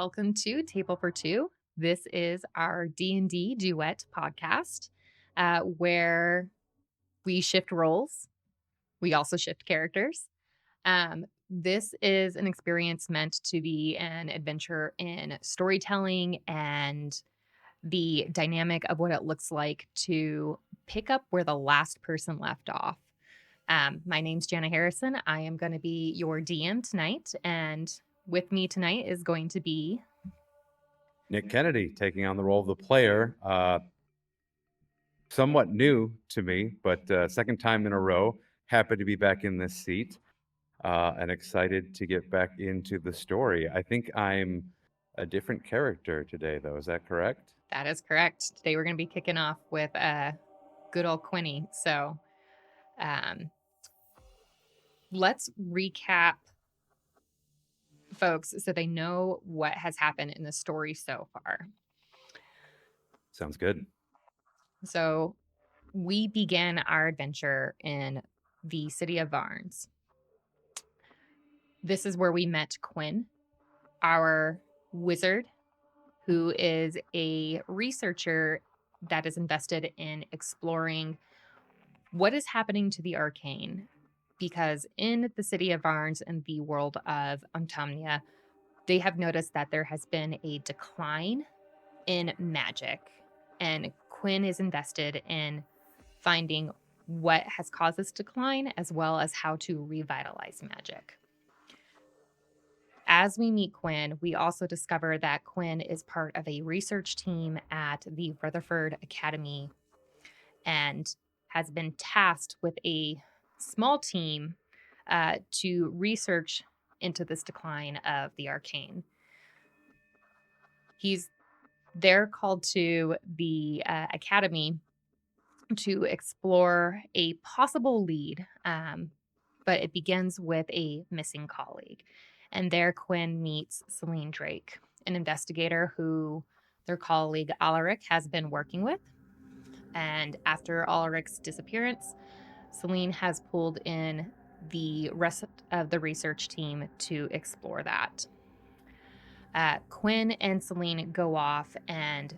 welcome to Table for Two. This is our D&D duet podcast where we shift roles. We also shift characters. This is an experience meant to be an adventure in storytelling and the dynamic of what it looks like to pick up where the last person left off. My name's Jana Harrison. I am going to be your DM tonight, and with me tonight is going to be Nick Kennedy taking on the role of the player. Somewhat new to me, but second time in a row. Happy to be back in this seat and excited to get back into the story. I think I'm a different character today, though. Is that correct? That is correct. Today we're going to be kicking off with good old Quinny. So let's recap, folks, so they know what has happened in the story so far. Sounds good. So we began our adventure in the city of Varnes. This is where we met Quinn, our wizard, who is a researcher that is invested in exploring what is happening to the arcane. Because in the city of Varnes and the world of Untamnia, they have noticed that there has been a decline in magic. And Quinn is invested in finding what has caused this decline, as well as how to revitalize magic. As we meet Quinn, we also discover that Quinn is part of a research team at the Rutherford Academy and has been tasked with a small team to research into this decline of the arcane. He's there called to the academy to explore a possible lead, but it begins with a missing colleague. And there Quinn meets Celine Drake, an investigator who their colleague Alaric has been working with. And after Alaric's disappearance, Celine has pulled in the rest of the research team to explore that. Quinn and Celine go off and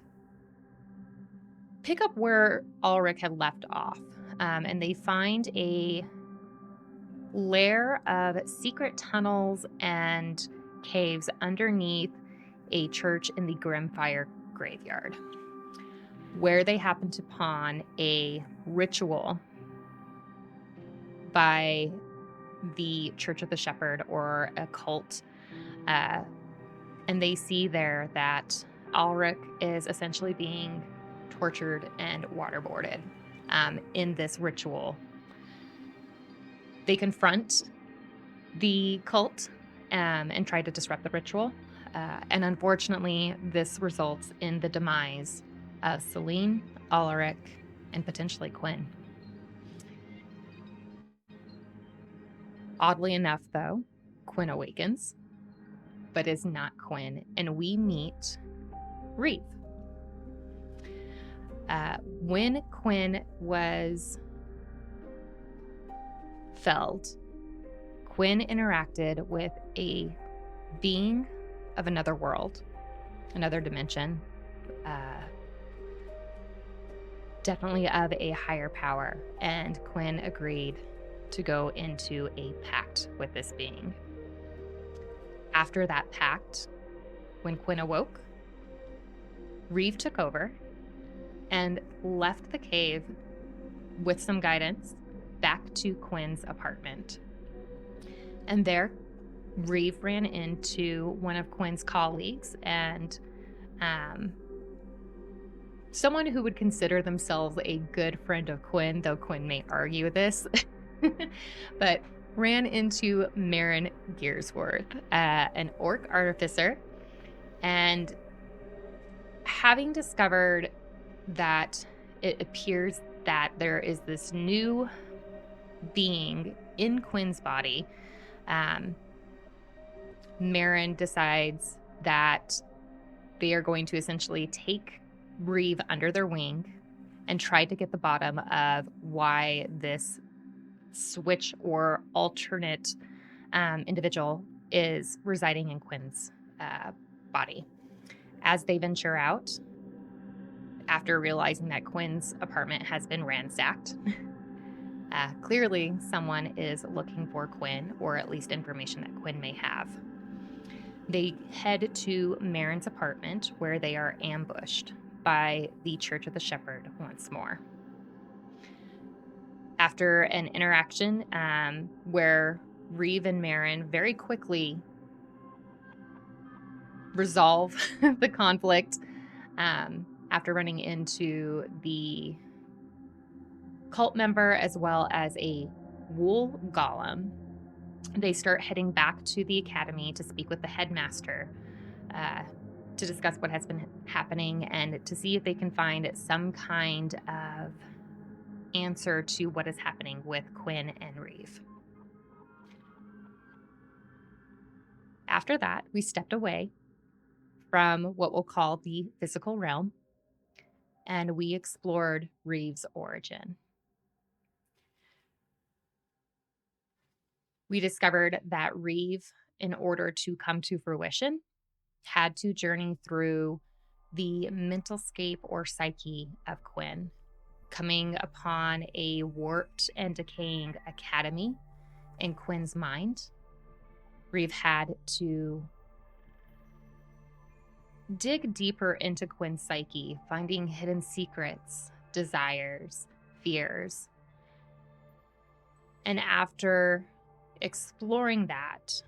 pick up where Alaric had left off, and they find a lair of secret tunnels and caves underneath a church in the Grimfire graveyard, where they happen upon a ritual by the Church of the Shepherd, or a cult. And they see there that Alaric is essentially being tortured and waterboarded in this ritual. They confront the cult and try to disrupt the ritual. And unfortunately, this results in the demise of Celine, Alaric, and potentially Quinn. Oddly enough, though, Quinn awakens, but is not Quinn, and we meet Reve. When Quinn was felled, Quinn interacted with a being of another world, another dimension, definitely of a higher power, and Quinn agreed to go into a pact with this being. After that pact, when Quinn awoke, Reve took over and left the cave with some guidance back to Quinn's apartment. And there, Reve ran into one of Quinn's colleagues and someone who would consider themselves a good friend of Quinn, though Quinn may argue this, but ran into Marin Gearsworth, an orc artificer, and having discovered that it appears that there is this new being in Quinn's body, Marin decides that they are going to essentially take Reve under their wing and try to get the bottom of why this switch or alternate individual is residing in Quinn's body. As they venture out, after realizing that Quinn's apartment has been ransacked, clearly someone is looking for Quinn, or at least information that Quinn may have. They head to Marin's apartment, where they are ambushed by the Church of the Shepherd once more. After an interaction where Reve and Marin very quickly resolve the conflict, after running into the cult member as well as a wool golem, they start heading back to the academy to speak with the headmaster, uh, to discuss what has been happening and to see if they can find some kind of answer to what is happening with Quinn and Reve. After that, we stepped away from what we'll call the physical realm, and we explored Reve's origin. We discovered that Reve, in order to come to fruition, had to journey through the mental scape or psyche of Quinn, coming upon a warped and decaying academy in Quinn's mind. Reve had to dig deeper into Quinn's psyche, finding hidden secrets, desires, fears. And after exploring that,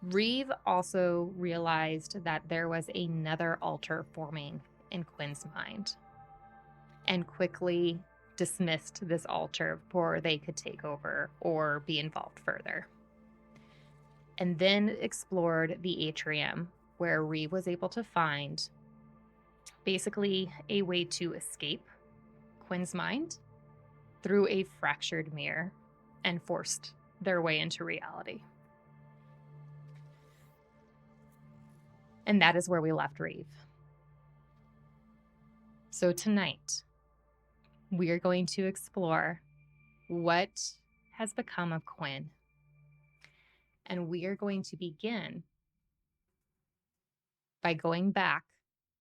Reve also realized that there was another altar forming in Quinn's mind and quickly dismissed this altar before they could take over or be involved further. And then explored the atrium, where Reve was able to find basically a way to escape Quinn's mind through a fractured mirror and forced their way into reality. And that is where we left Reve. So tonight, we are going to explore what has become of Quinn. And we are going to begin by going back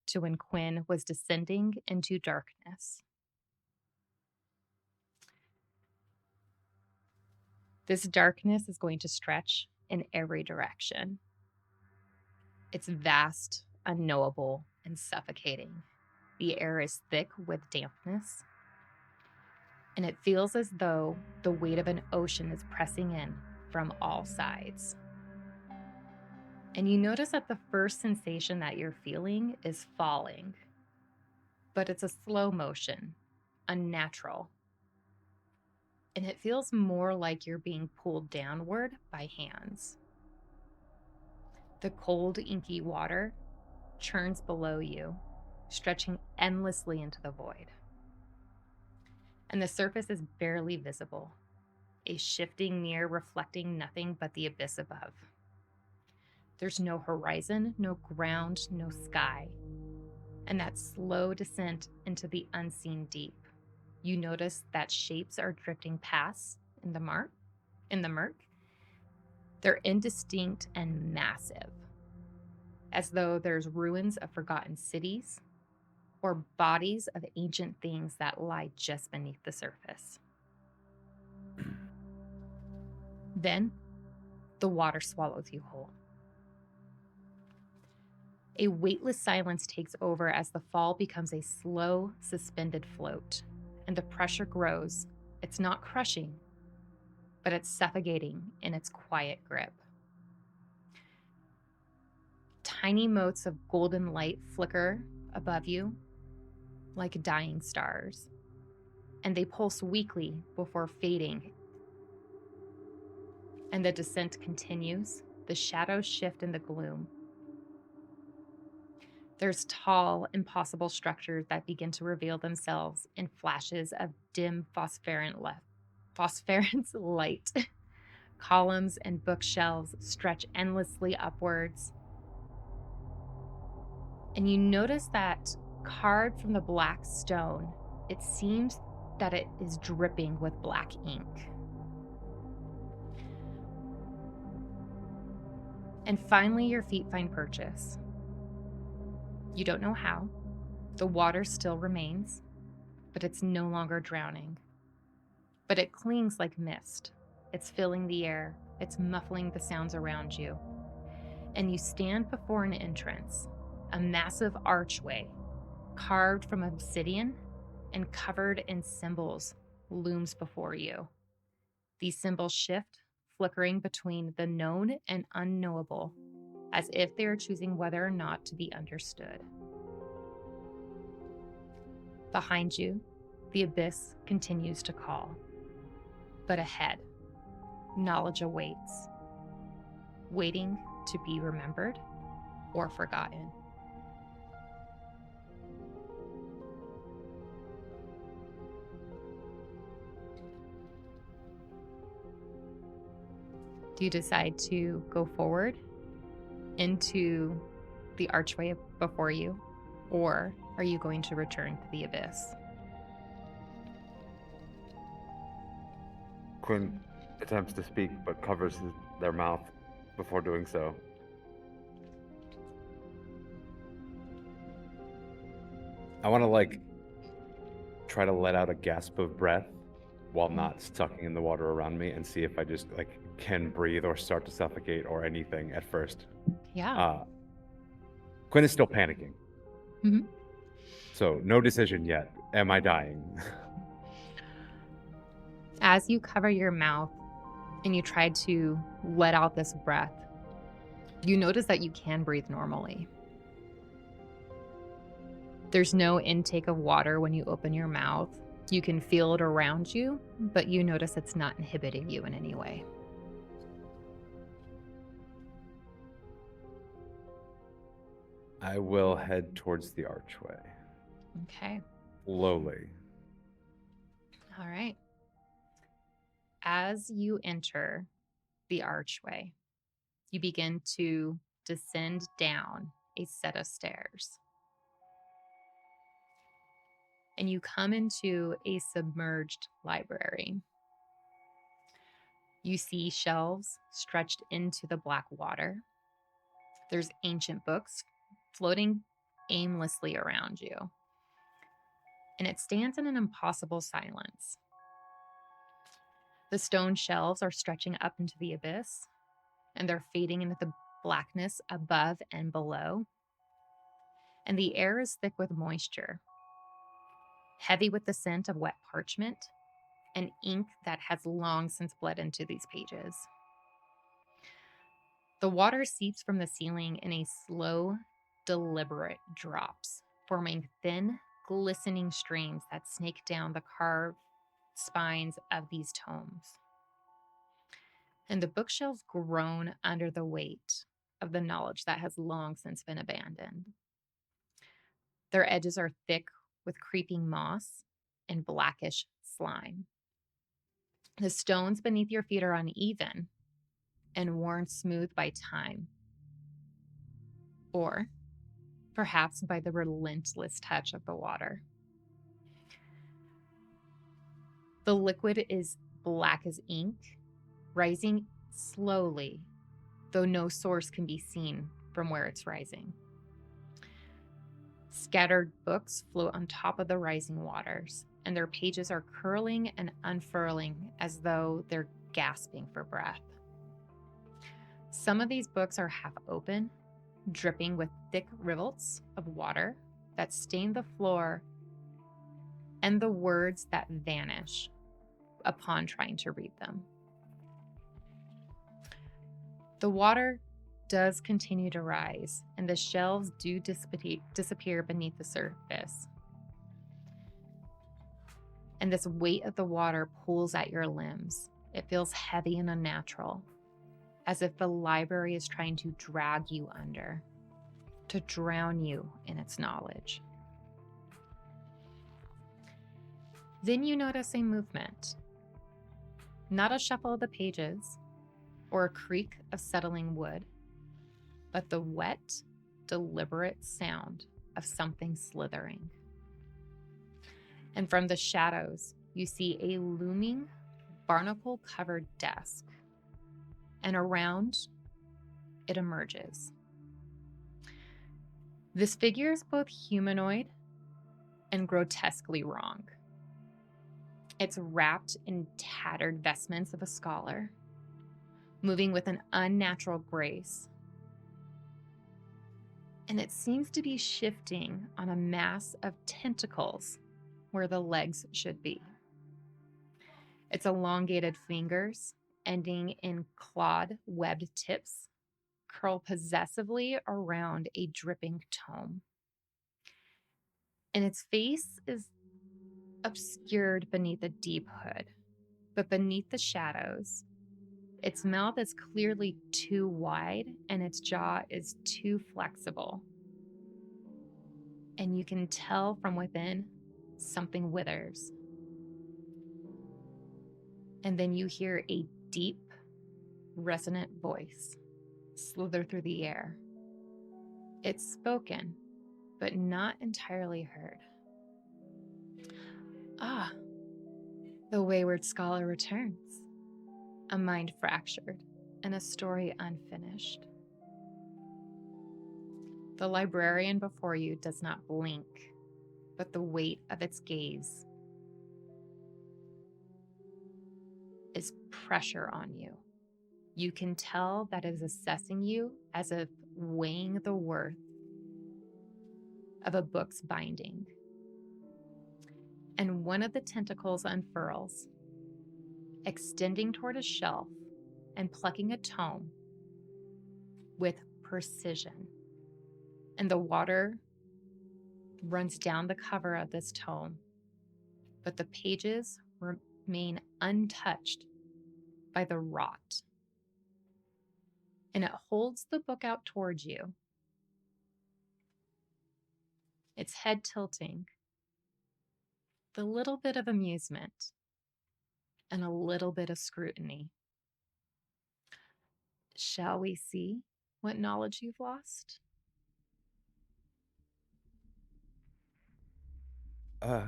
to when Quinn was descending into darkness. This darkness is going to stretch in every direction. It's vast, unknowable, and suffocating. The air is thick with dampness, and it feels as though the weight of an ocean is pressing in from all sides. And you notice that the first sensation that you're feeling is falling, but it's a slow motion, unnatural. And it feels more like you're being pulled downward by hands. The cold, inky water churns below you, stretching endlessly into the void. And the surface is barely visible, a shifting mirror reflecting nothing but the abyss above. There's no horizon, no ground, no sky. And that slow descent into the unseen deep. You notice that shapes are drifting past in the murk. They're indistinct and massive, as though there's ruins of forgotten cities or bodies of ancient things that lie just beneath the surface. Then, the water swallows you whole. A weightless silence takes over as the fall becomes a slow, suspended float, and the pressure grows. It's not crushing, but it's suffocating in its quiet grip. Tiny motes of golden light flicker above you like dying stars, and they pulse weakly before fading. And the descent continues. The shadows shift in the gloom. There's tall, impossible structures that begin to reveal themselves in flashes of dim phosphorescent light. Columns and bookshelves stretch endlessly upwards. And you notice that carved from the black stone, it seems that it is dripping with black ink. And finally, your feet find purchase. You don't know how. The water still remains, but it's no longer drowning. But it clings like mist. It's filling the air. It's muffling the sounds around you. And you stand before an entrance, a massive archway, carved from obsidian and covered in symbols, looms before you. These symbols shift, flickering between the known and unknowable, as if they are choosing whether or not to be understood. Behind you, the abyss continues to call. But ahead, knowledge awaits, waiting to be remembered or forgotten. Do you decide to go forward into the archway before you, or are you going to return to the abyss? Quinn attempts to speak but covers their mouth before doing so. I want to try to let out a gasp of breath while not sucking in the water around me and see if I just can breathe or start to suffocate or anything at first. Yeah. Quinn is still panicking. Mhm. So no decision yet. Am I dying? As you cover your mouth and you try to let out this breath, you notice that you can breathe normally. There's no intake of water when you open your mouth. You can feel it around you, but you notice it's not inhibiting you in any way. I will head towards the archway. Okay. Slowly. All right. As you enter the archway, you begin to descend down a set of stairs. And you come into a submerged library. You see shelves stretched into the black water. There's ancient books floating aimlessly around you. And it stands in an impossible silence. The stone shelves are stretching up into the abyss, and they're fading into the blackness above and below. And the air is thick with moisture, heavy with the scent of wet parchment and ink that has long since bled into these pages. The water seeps from the ceiling in a slow, deliberate drops, forming thin, glistening streams that snake down the carved spines of these tomes. And the bookshelves groan under the weight of the knowledge that has long since been abandoned. Their edges are thick with creeping moss and blackish slime. The stones beneath your feet are uneven and worn smooth by time, or perhaps by the relentless touch of the water. The liquid is black as ink, rising slowly, though no source can be seen from where it's rising. Scattered books float on top of the rising waters, and their pages are curling and unfurling as though they're gasping for breath. Some of these books are half open, dripping with thick rivulets of water that stain the floor and the words that vanish upon trying to read them. The water does continue to rise, and the shelves do disappear beneath the surface. And this weight of the water pulls at your limbs. It feels heavy and unnatural, as if the library is trying to drag you under, to drown you in its knowledge. Then you notice a movement. Not a shuffle of the pages or a creak of settling wood, but the wet, deliberate sound of something slithering. And from the shadows, you see a looming, barnacle-covered desk. And around it emerges. This figure is both humanoid and grotesquely wrong. It's wrapped in tattered vestments of a scholar, moving with an unnatural grace. And it seems to be shifting on a mass of tentacles where the legs should be. Its elongated fingers, ending in clawed, webbed tips, curl possessively around a dripping tome. And its face is obscured beneath a deep hood, but beneath the shadows, its mouth is clearly too wide and its jaw is too flexible. And you can tell from within something withers. And then you hear a deep, resonant voice slither through the air. It's spoken, but not entirely heard. Ah, the wayward scholar returns, a mind fractured and a story unfinished. The librarian before you does not blink, but the weight of its gaze is pressure on you. You can tell that it is assessing you as if weighing the worth of a book's binding. And one of the tentacles unfurls, extending toward a shelf and plucking a tome with precision. And the water runs down the cover of this tome, but the pages remain untouched by the rot. And it holds the book out towards you, its head tilting, with a little bit of amusement and a little bit of scrutiny. Shall we see what knowledge you've lost? Uh,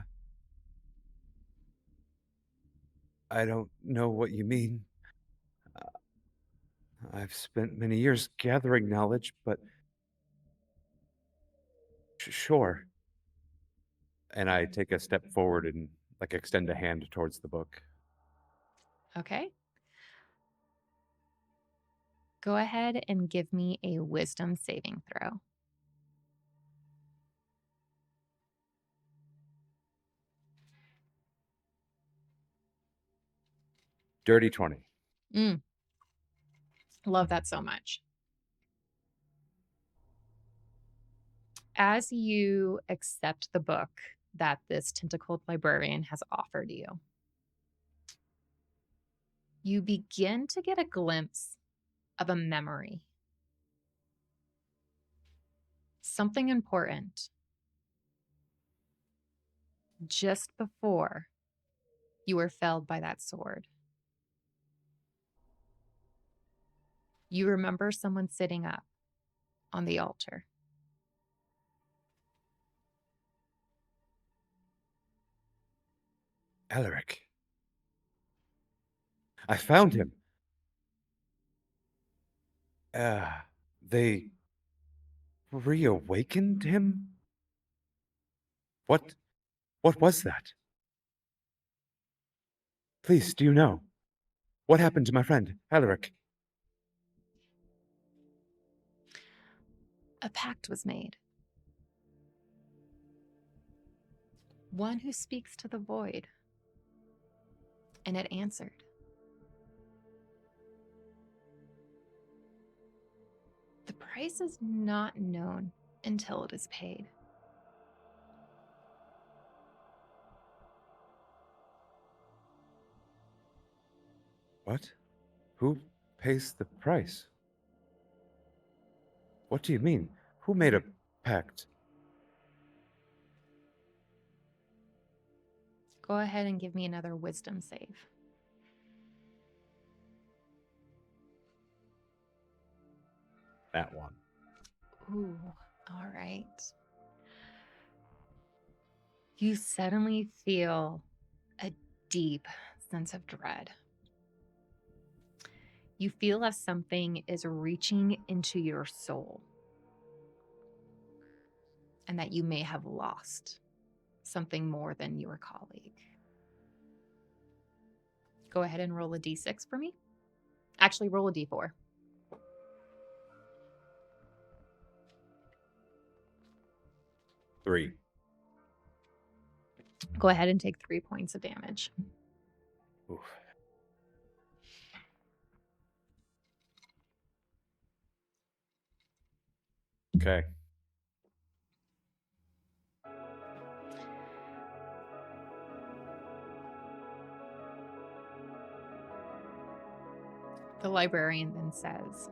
I don't know what you mean. I've spent many years gathering knowledge, but sure. And I take a step forward and like extend a hand towards the book. Okay. Go ahead and give me a wisdom saving throw. Dirty 20. Mm, love that so much. As you accept the book that this tentacled librarian has offered you, you begin to get a glimpse of a memory. Something important just before you were felled by that sword. You remember someone sitting up on the altar. Alaric. I found him. They reawakened him? What what was that? Please, do you know? What happened to my friend, Alaric? A pact was made. One who speaks to the void. And it answered. The price is not known until it is paid. What? Who pays the price? What do you mean? Who made a pact? Go ahead and give me another wisdom save. That one. Ooh, all right. You suddenly feel a deep sense of dread. You feel as something is reaching into your soul and that you may have lost something more than your colleague. Go ahead and roll a d6 for me. Actually, roll a d4. 3. Go ahead and take 3 points of damage. Oof. Okay. The librarian then says,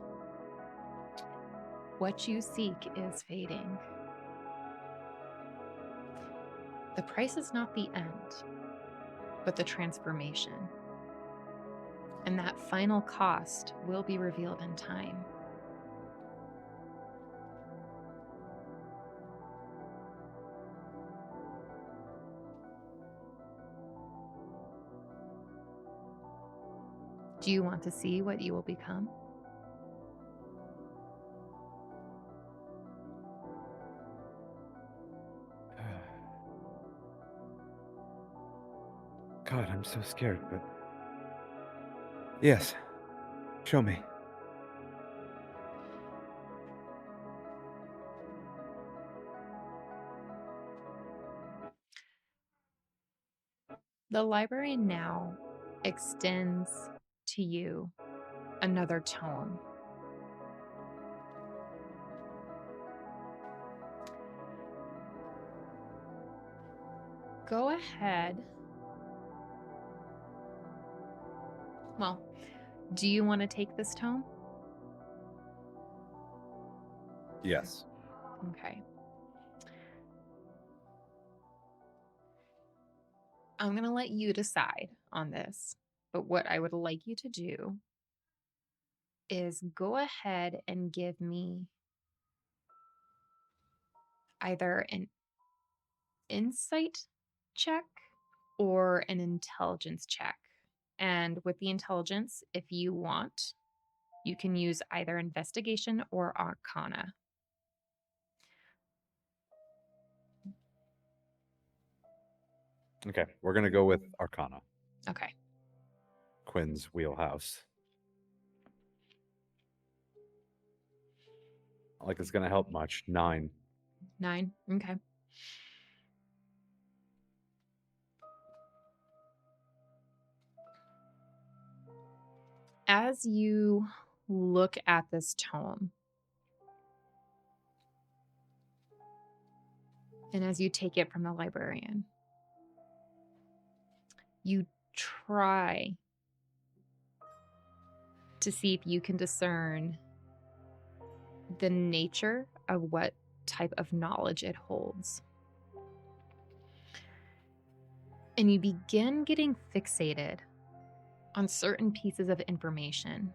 "What you seek is fading. The price is not the end, but the transformation. And that final cost will be revealed in time. Do you want to see what you will become?" God, I'm so scared, but yes, show me. The librarian now extends to you another tome. Go ahead. Well, do you want to take this tome? Yes. Okay. I'm going to let you decide on this, but what I would like you to do is go ahead and give me either an insight check or an intelligence check. And with the intelligence, if you want, you can use either investigation or arcana. Okay, we're going to go with Arcana, Okay. Quinn's wheelhouse. Not like it's going to help much. 9. 9. Okay. As you look at this tome, and as you take it from the librarian, you try to see if you can discern the nature of what type of knowledge it holds. And you begin getting fixated on certain pieces of information.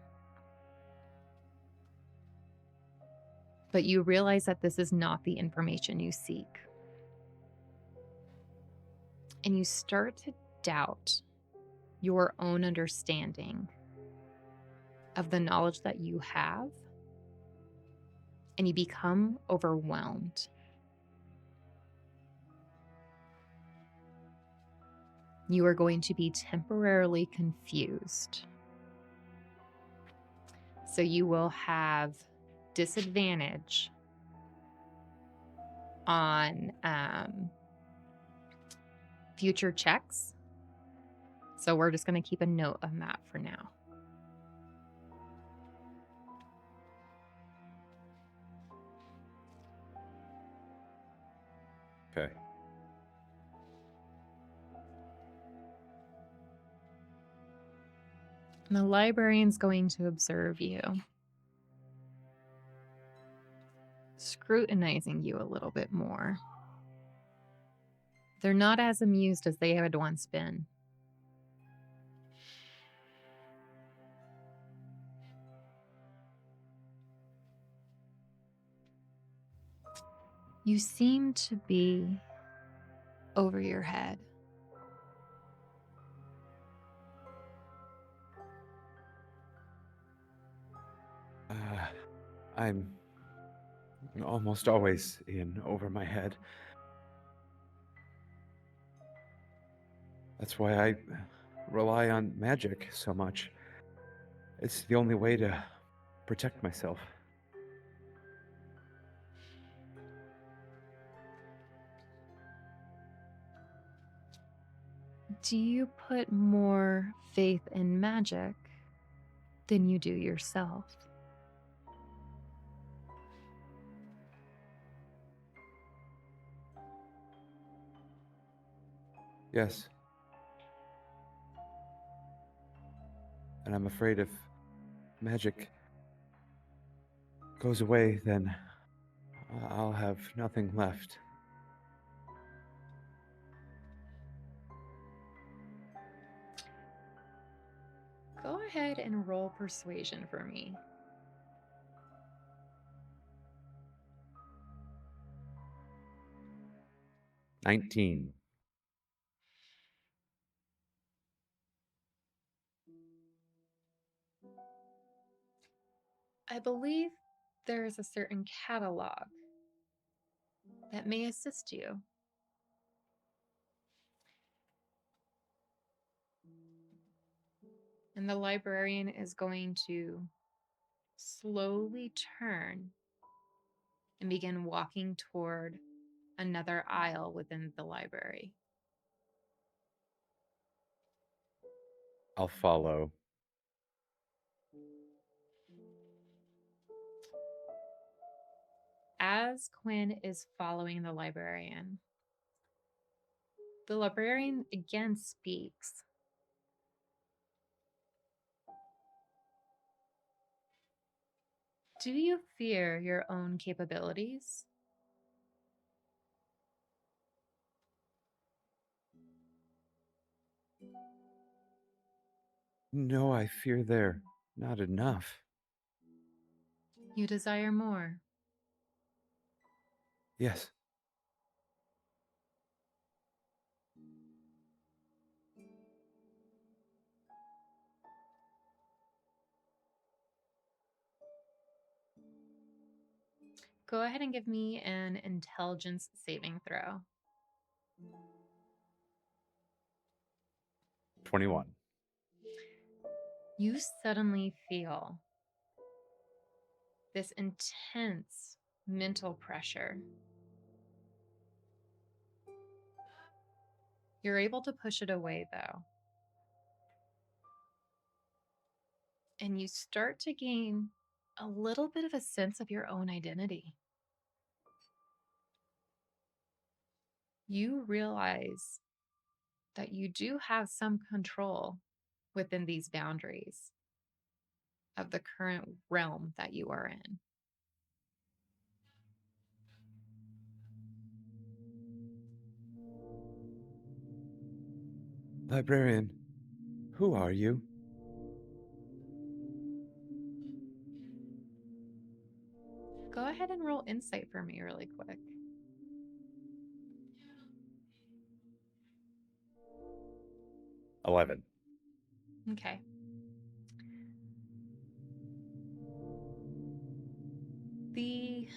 But you realize that this is not the information you seek. And you start to doubt your own understanding of the knowledge that you have, and you become overwhelmed. You are going to be temporarily confused. So you will have disadvantage on future checks. So we're just going to keep a note of that for now. Okay. And the librarian's going to observe you, scrutinizing you a little bit more. They're not as amused as they had once been. You seem to be over your head. Uh, I'm almost always in over my head. That's why I rely on magic so much. It's the only way to protect myself. Do you put more faith in magic than you do yourself? Yes, and I'm afraid if magic goes away, then I'll have nothing left. Go ahead and roll persuasion for me. 19. I believe there is a certain catalog that may assist you. And the librarian is going to slowly turn and begin walking toward another aisle within the library. I'll follow. As Quinn is following the librarian again speaks. Do you fear your own capabilities? No, I fear they're not enough. You desire more. Yes, Go ahead and give me an intelligence saving throw. 21. You suddenly feel this intense mental pressure. You're able to push it away though. And you start to gain a little bit of a sense of your own identity. You realize that you do have some control within these boundaries of the current realm that you are in. Librarian, who are you? Go ahead and roll insight for me really quick. 11. Okay. The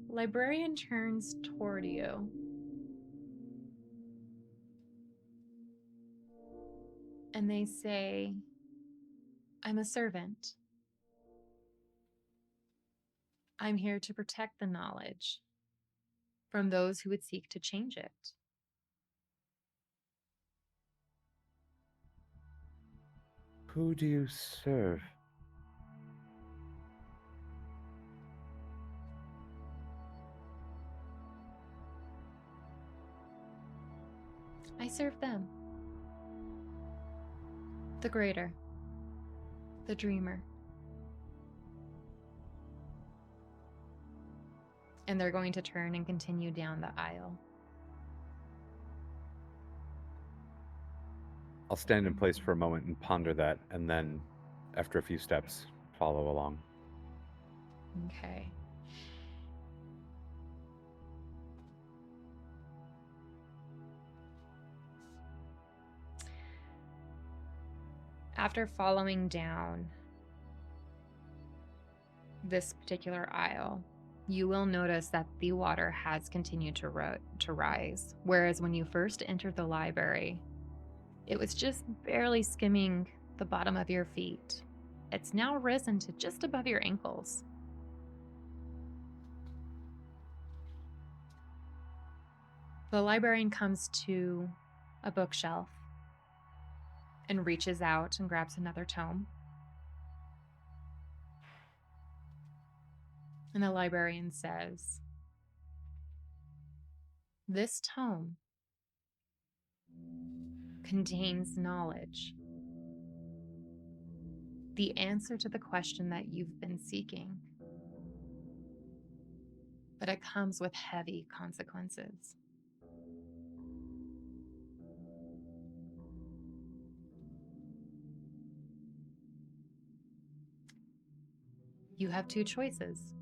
librarian turns toward you and they say, I'm a servant. I'm here to protect the knowledge from those who would seek to change it. Who do you serve? I serve them. The greater, the dreamer. And they're going to turn and continue down the aisle. I'll stand in place for a moment and ponder that, and then, after a few steps, follow along. Okay. After following down, this particular aisle, you will notice that the water has continued to rise. Whereas when you first entered the library, it was just barely skimming the bottom of your feet. It's now risen to just above your ankles. The librarian comes to a bookshelf and reaches out and grabs another tome. And the librarian says, "This tome contains knowledge, the answer to the question that you've been seeking, but it comes with heavy consequences. You have two choices.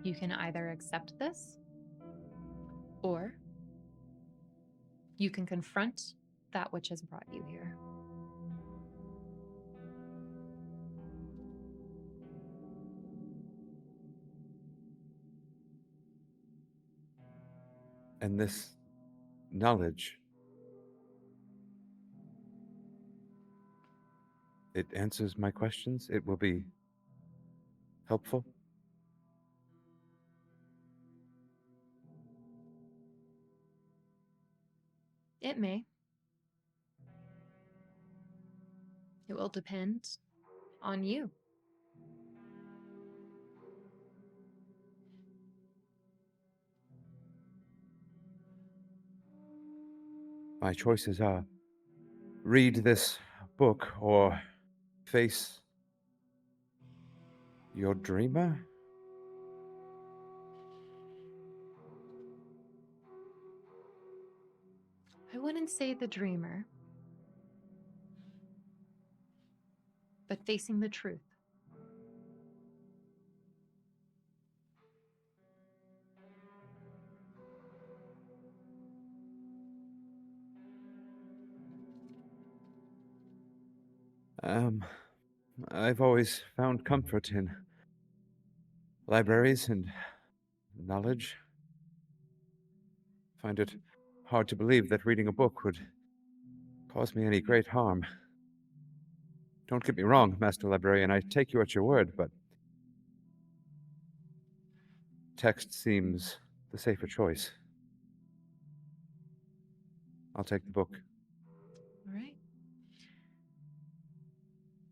You can either accept this, or you can confront that which has brought you here." And this knowledge, it answers my questions. It will be helpful. It may. It will depend on you. My choices are read this book or face your dreamer. I wouldn't say the dreamer, but facing the truth. I've always found comfort in libraries and knowledge. Find it hard to believe that reading a book would cause me any great harm. Don't get me wrong, Master Librarian, I take you at your word, but text seems the safer choice. I'll take the book. All right.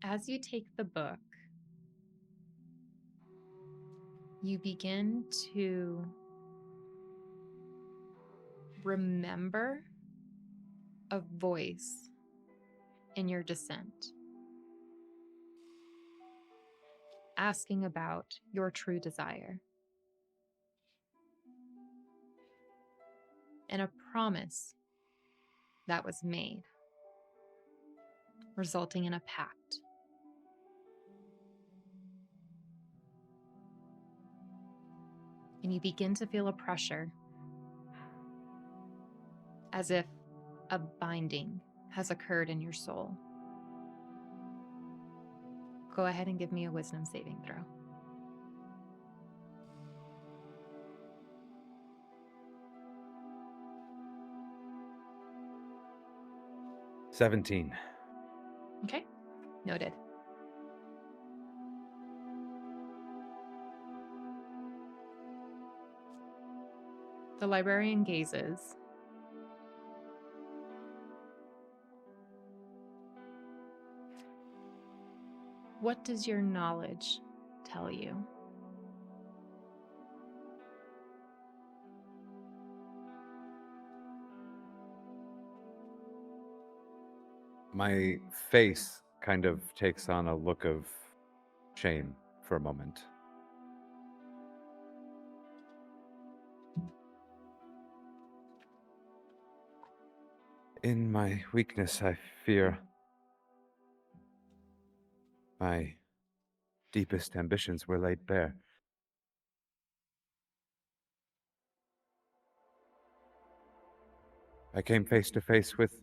As you take the book, you begin to remember a voice in your descent asking about your true desire and a promise that was made, resulting in a pact. And you begin to feel a pressure as if a binding has occurred in your soul. Go ahead and give me a wisdom saving throw. "17. Okay, noted. The librarian gazes. What does your knowledge tell you? My face kind of takes on a look of shame for a moment. In my weakness, I fear my deepest ambitions were laid bare. I came face to face with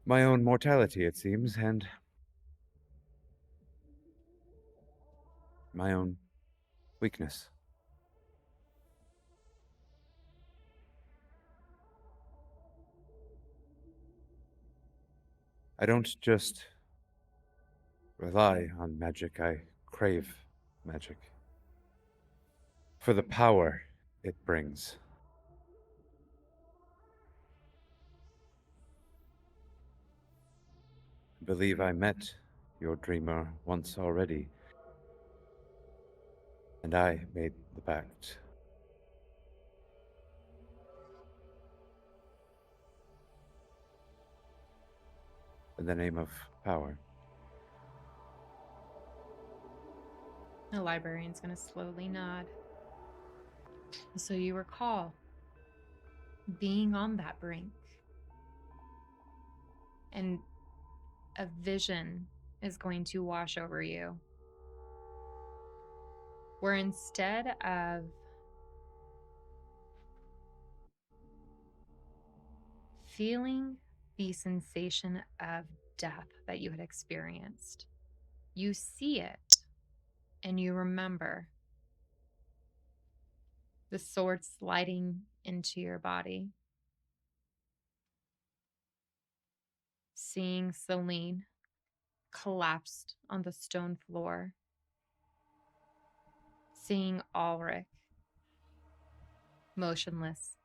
my own mortality, it seems, and my own weakness. I don't just rely on magic, I crave magic. For the power it brings. I believe I met your dreamer once already, and I made the pact. In the name of power. The librarian's going to slowly nod. So you recall being on that brink, and a vision is going to wash over you, where instead of feeling the sensation of death that you had experienced, you see it and you remember the sword sliding into your body, seeing Celine collapsed on the stone floor, seeing Ulrich motionless.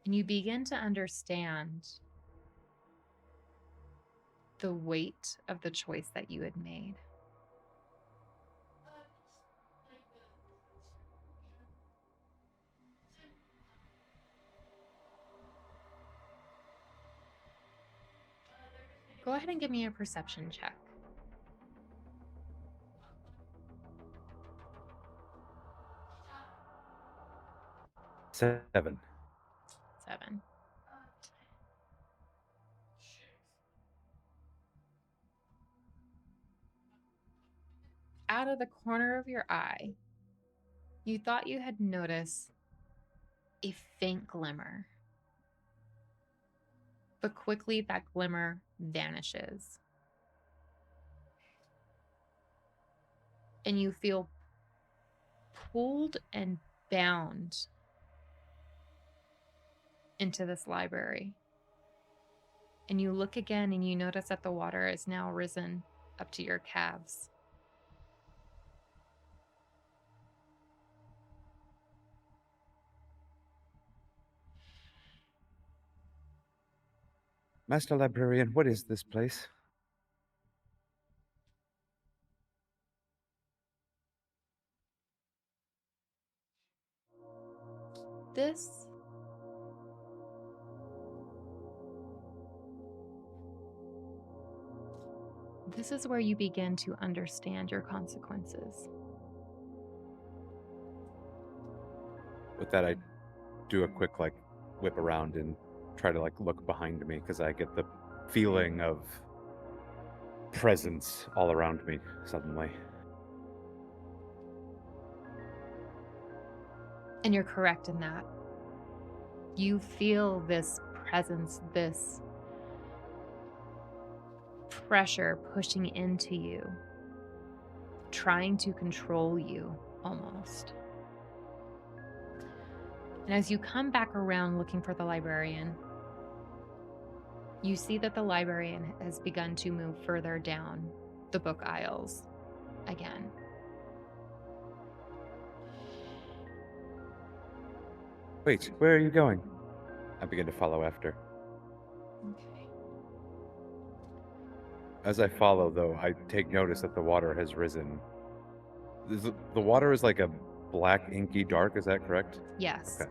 And you begin to understand the weight of the choice that you had made. Go ahead and give me a perception check. 7. 7. Out of the corner of your eye, you thought you had noticed a faint glimmer, but quickly that glimmer vanishes. And you feel pulled and bound into this library. And you look again and you notice that the water is now risen up to your calves. Master Librarian, what is this place? This is where you begin to understand your consequences. With that, I do a quick, whip around and try to, look behind me, because I get the feeling of presence all around me suddenly. And you're correct in that. You feel this presence, this pressure pushing into you, trying to control you almost. And as you come back around looking for the librarian, you see that the librarian has begun to move further down the book aisles again. Wait, where are you going? I begin to follow after. Okay. As I follow, though, I take notice that the water has risen. The water is like a black, inky dark, is that correct? Yes. Okay.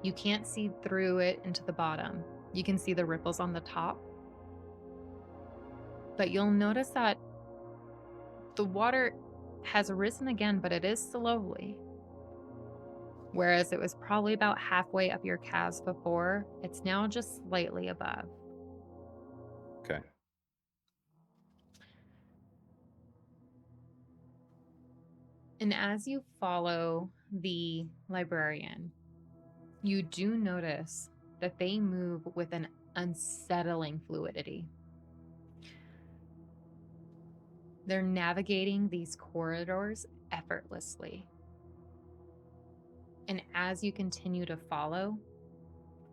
You can't see through it into the bottom. You can see the ripples on the top. But you'll notice that the water has risen again, but it is slowly. Whereas it was probably about halfway up your calves before, it's now just slightly above. Okay. And as you follow the librarian, you do notice that they move with an unsettling fluidity. They're navigating these corridors effortlessly. And as you continue to follow,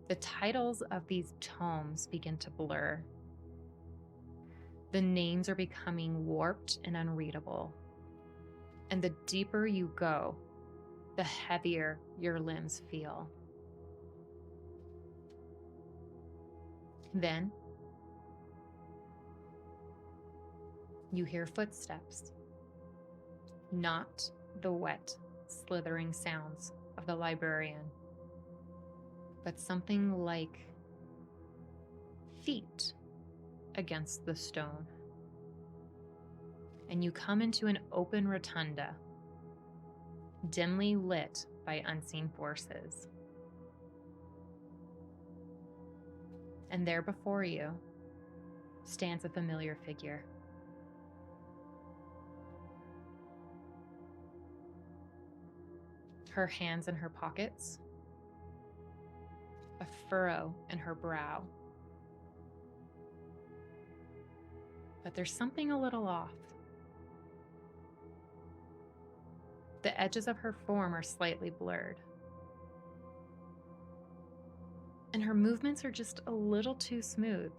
the titles of these tomes begin to blur. The names are becoming warped and unreadable. And the deeper you go, the heavier your limbs feel. Then you hear footsteps, not the wet, slithering sounds of the librarian, but something like feet against the stone. And you come into an open rotunda, dimly lit by unseen forces. And there before you stands a familiar figure. Her hands in her pockets, a furrow in her brow. But there's something a little off. The edges of her form are slightly blurred. And her movements are just a little too smooth,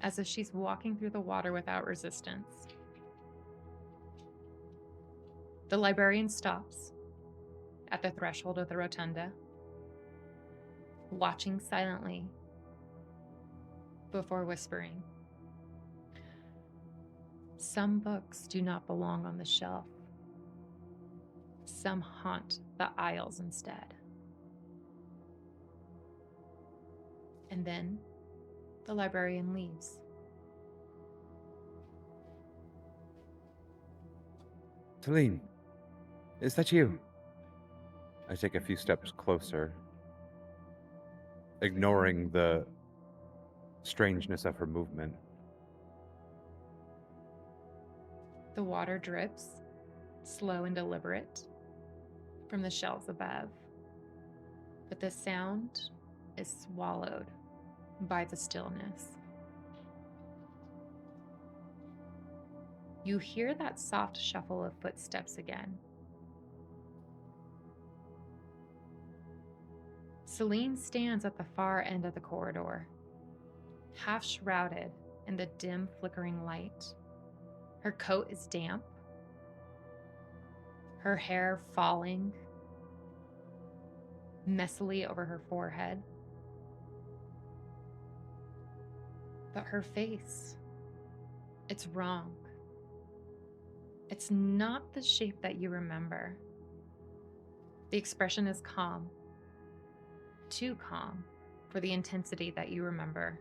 as if she's walking through the water without resistance. The librarian stops at the threshold of the rotunda, watching silently before whispering. Some books do not belong on the shelf. Some haunt the aisles instead. And then the librarian leaves. Celine, is that you? I take a few steps closer, ignoring the strangeness of her movement. The water drips, slow and deliberate, from the shelves above. But the sound is swallowed by the stillness. You hear that soft shuffle of footsteps again. Celine stands at the far end of the corridor, half shrouded in the dim, flickering light. Her coat is damp, her hair falling messily over her forehead. But her face, it's wrong. It's not the shape that you remember. The expression is calm, too calm for the intensity that you remember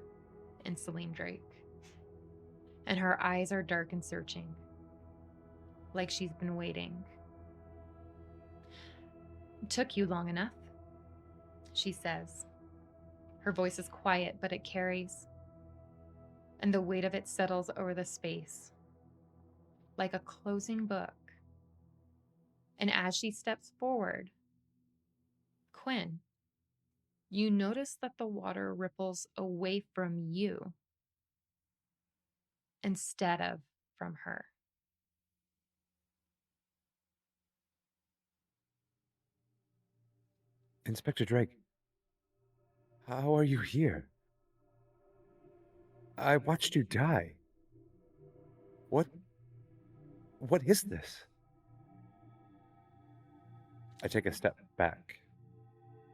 in Celine Drake. And her eyes are dark and searching, like she's been waiting. It took you long enough, she says. Her voice is quiet, but it carries, and the weight of it settles over the space, like a closing book. And as she steps forward, Quinn, you notice that the water ripples away from you instead of from her. Inspector Drake, how are you here? I watched you die. What is this? I take a step back.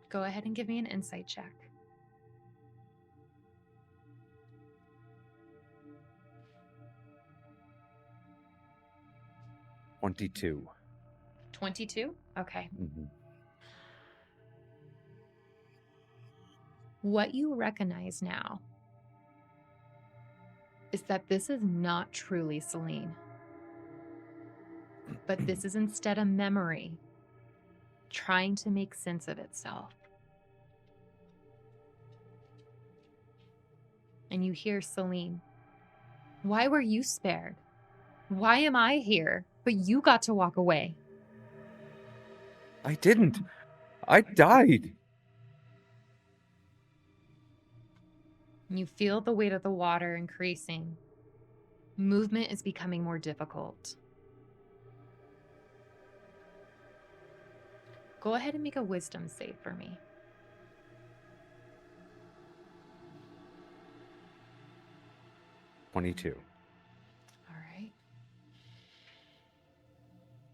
Go ahead and give me an insight check. 22. 22? Okay. Mm-hmm. What you recognize now is that this is not truly Celine, but this is instead a memory trying to make sense of itself. And you hear Celine, why were you spared? Why am I here, but you got to walk away? I didn't. I died. You feel the weight of the water increasing. Movement is becoming more difficult. Go ahead and make a wisdom save for me. 22. All right.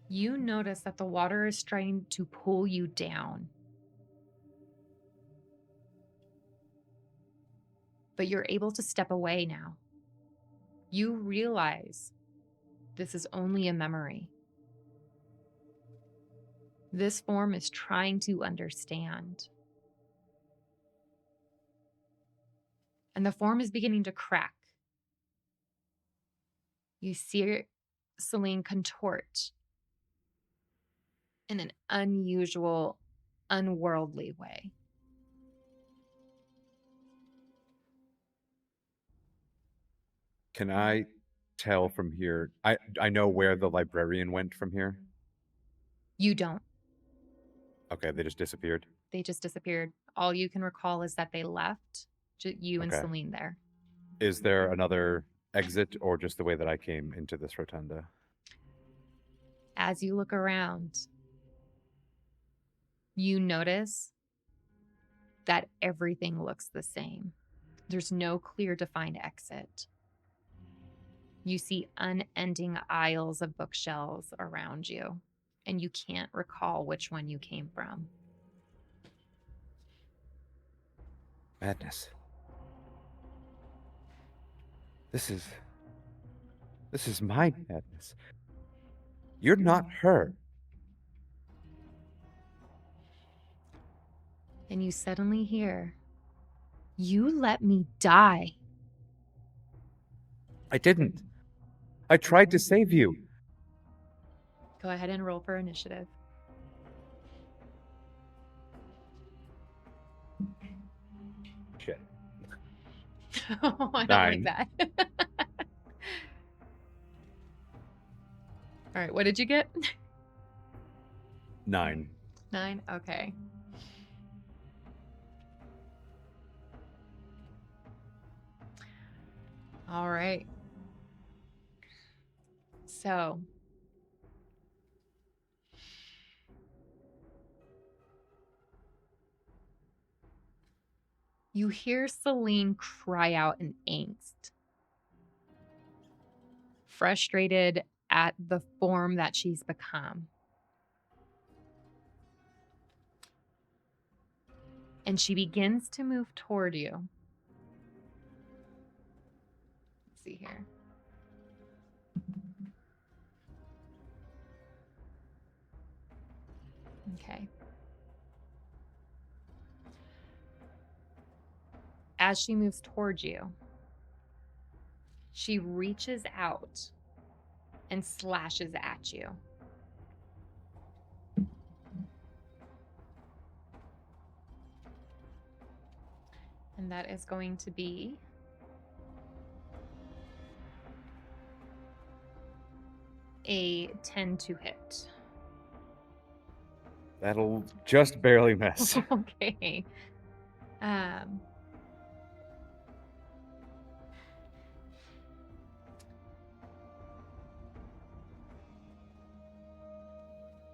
You notice that the water is trying to pull you down, but you're able to step away now. You realize this is only a memory. This form is trying to understand. And the form is beginning to crack. You see Celine contort in an unusual, unworldly way. Can I tell from here? I know where the librarian went from here. You don't. Okay, they just disappeared. They just disappeared. All you can recall is that they left, you and Okay. Celine there. Is there another exit or just the way that I came into this rotunda? As you look around, you notice that everything looks the same. There's no clear defined exit. You see unending aisles of bookshelves around you, and you can't recall which one you came from. Madness. This is my madness. You're not her. And you suddenly hear, "You let me die." I didn't. I tried to save you. Go ahead and roll for initiative. Shit. Oh, I don't 9. like that. All right, what did you get? 9. 9? Okay. All right. So, you hear Celine cry out in angst, frustrated at the form that she's become. And she begins to move toward you. Let's see here. Okay. As she moves towards you, she reaches out and slashes at you. And that is going to be a 10 to hit. That'll just barely miss. Okay.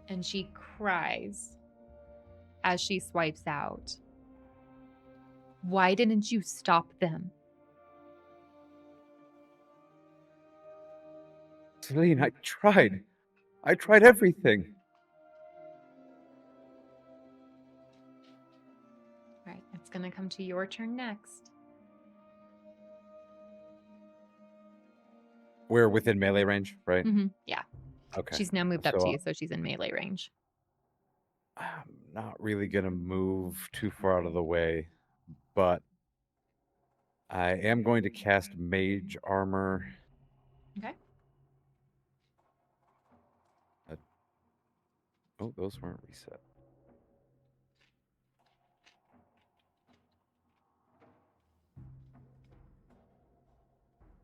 And she cries as she swipes out. "Why didn't you stop them?" Celine, I tried. I tried everything. All right, it's going to come to your turn next. We're within melee range, right? Yeah. Okay. She's now moved up to So you, so she's in melee range. I'm not really gonna move too far out of the way, but I am going to cast Mage Armor. Okay. Oh, those weren't reset.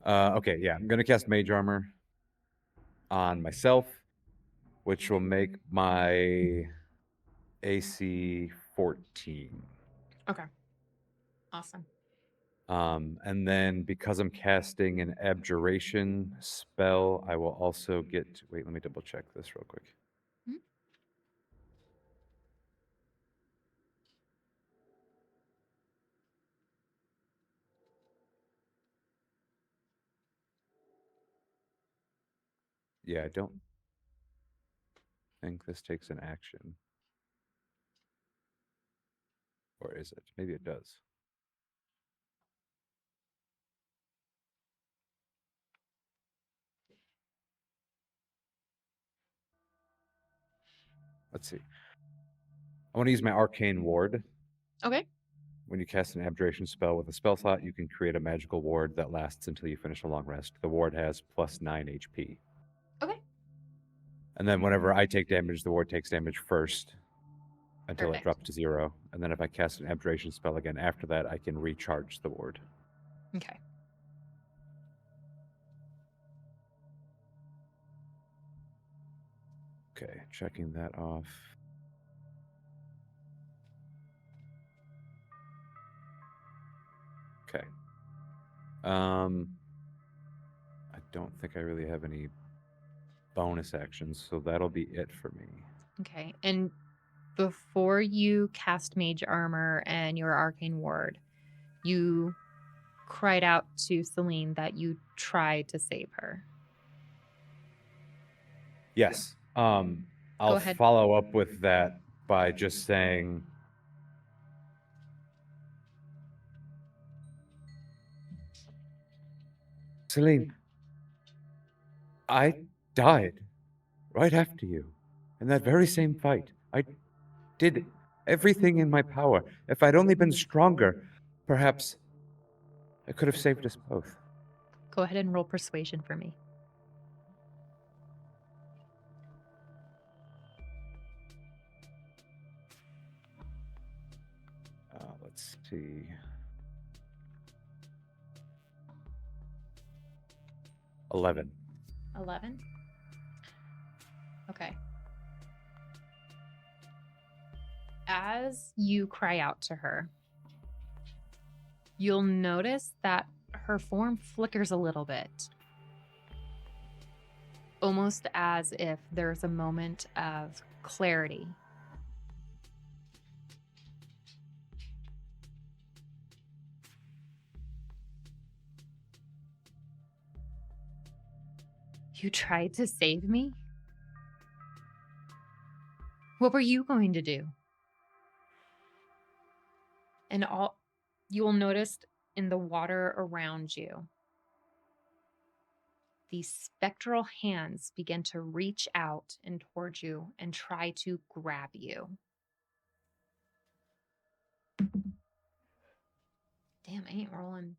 Okay, yeah, I'm gonna cast Mage Armor on myself, which will make my AC 14. Okay. Awesome. And then because I'm casting an abjuration spell, I will also get. Wait, let me double check this real quick. Mhm. Yeah, I don't think this takes an action. Or is it? Maybe it does. Let's see. I want to use my arcane ward. Okay. When you cast an abjuration spell with a spell slot, you can create a magical ward that lasts until you finish a long rest. The ward has plus 9 HP. Okay. And then whenever I take damage, the ward takes damage first until it Perfect. drops to 0. And then if I cast an abjuration spell again after that, I can recharge the ward. Okay. Okay, checking that off. Okay. I don't think I really have any bonus actions, so that'll be it for me. Okay. And before you cast mage armor and your arcane ward, you cried out to Celine that you tried to save her. Yes. Go I'll ahead. follow up with that by just saying, Celine, I died right after you in that very same fight. I did everything in my power. If I'd only been stronger, perhaps I could have saved us both. Go ahead and roll persuasion for me. Let's see. 11. 11. Okay. As you cry out to her, you'll notice that her form flickers a little bit, almost as if there's a moment of clarity. You tried to save me? What were you going to do? And all you will notice in the water around you, these spectral hands begin to reach out and towards you and try to grab you. Damn, I ain't rolling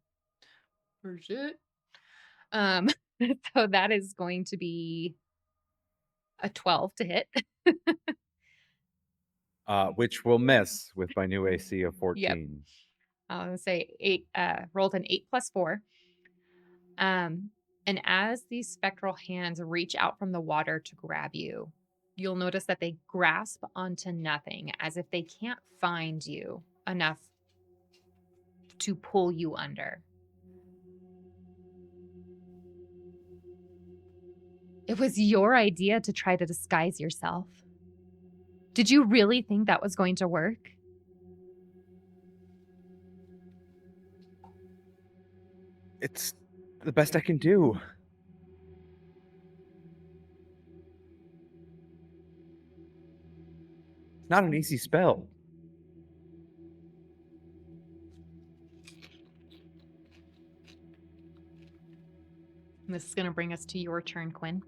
for shit. Um, so that is going to be a 12 to hit. Which will miss with my new AC of Yep. 14. I'll say 8, rolled an 8 plus 4. And as these spectral hands reach out from the water to grab you, you'll notice that they grasp onto nothing as if they can't find you enough to pull you under. It was your idea to try to disguise yourself. Did you really think that was going to work? It's the best I can do. It's not an easy spell. And this is going to bring us to your turn, Quinn.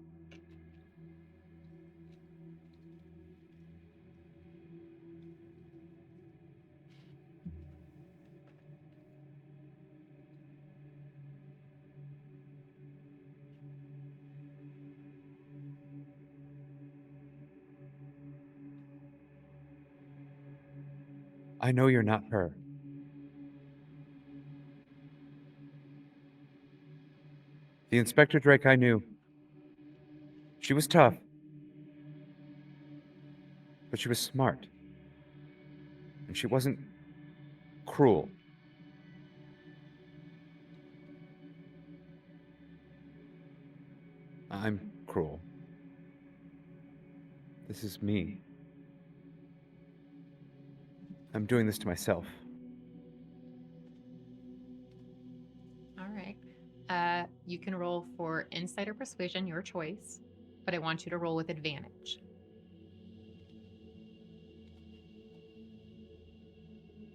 I know you're not her. The Inspector Drake I knew, she was tough, but she was smart. And she wasn't cruel. I'm cruel. This is me. I'm doing this to myself. All right. You can roll for insight or persuasion, your choice, but I want you to roll with advantage.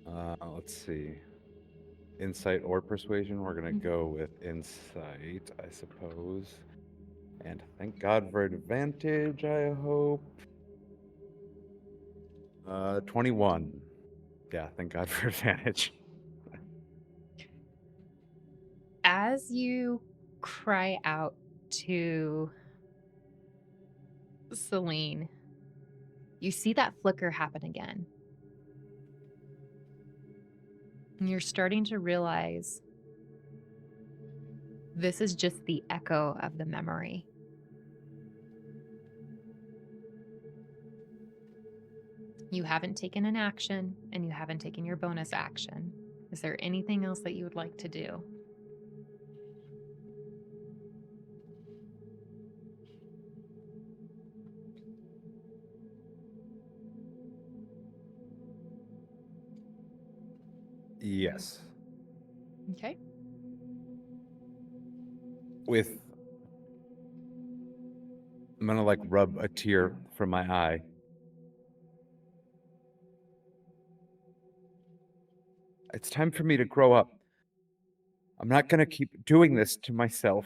Let's see. Insight or persuasion? We're gonna Mhm. go with insight, I suppose. And thank God for advantage, I hope. 21. Yeah, thank God for advantage. As you cry out to Celine, you see that flicker happen again. And you're starting to realize this is just the echo of the memory. You haven't taken an action and you haven't taken your bonus action. Is there anything else that you would like to do? Yes. Okay. With I'm gonna like rub a tear from my eye. It's time for me to grow up. I'm not gonna keep doing this to myself.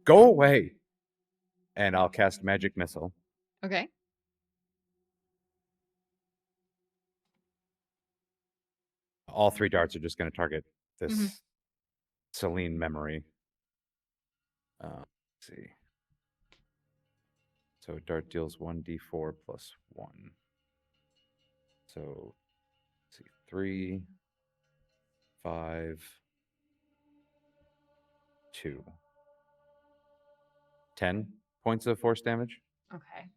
Go away. And I'll cast magic missile. Okay. All 3 darts are just gonna target Hmm. this Celine memory. Let's see. So dart deals 1d4 plus 1. So let's see, 3, 5, 2. 10 points of force damage. Okay.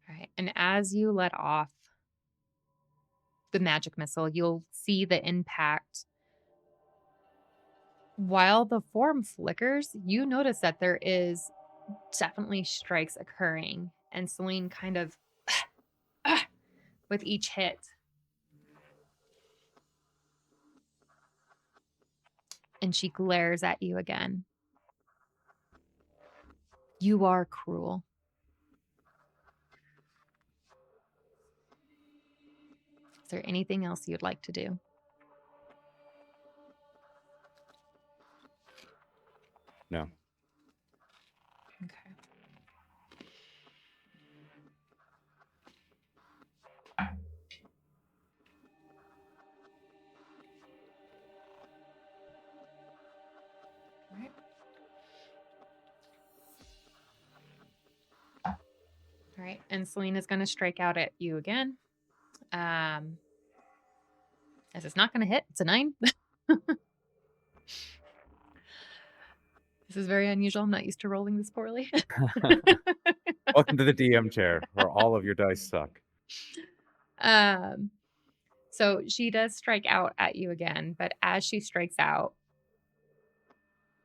All right. And as you let off the magic missile, you'll see the impact. While the form flickers, you notice that there is definitely strikes occurring, and Celine kind of with each hit. And she glares at you again. You are cruel. Is there anything else you'd like to do? No. Okay. All right. All right. And Celine is going to strike out at you again. As it's not going to hit. It's a 9. This is very unusual. I'm not used to rolling this poorly. Welcome to the DM chair, where all of your dice suck. um, so she does strike out at you again, but as she strikes out,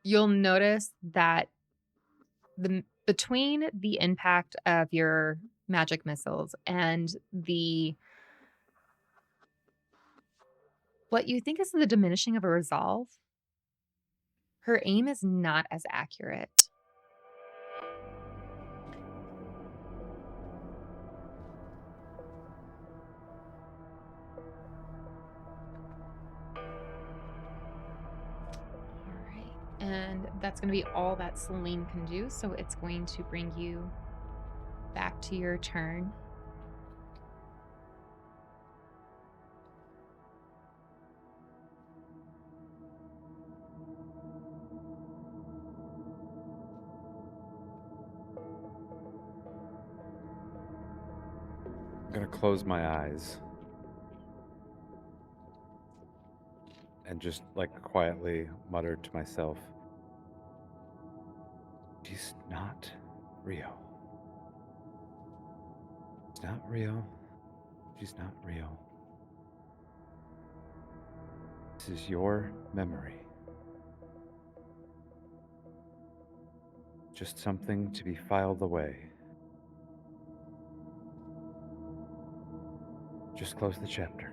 you'll notice that between the impact of your magic missiles and the what you think is the diminishing of a resolve, her aim is not as accurate. All right. And that's going to be all that Celine can do. So it's going to bring you back to your turn. I'm gonna close my eyes and just like quietly mutter to myself, she's not real. She's not real. She's not real. This is your memory. Just something to be filed away. Just close the chapter.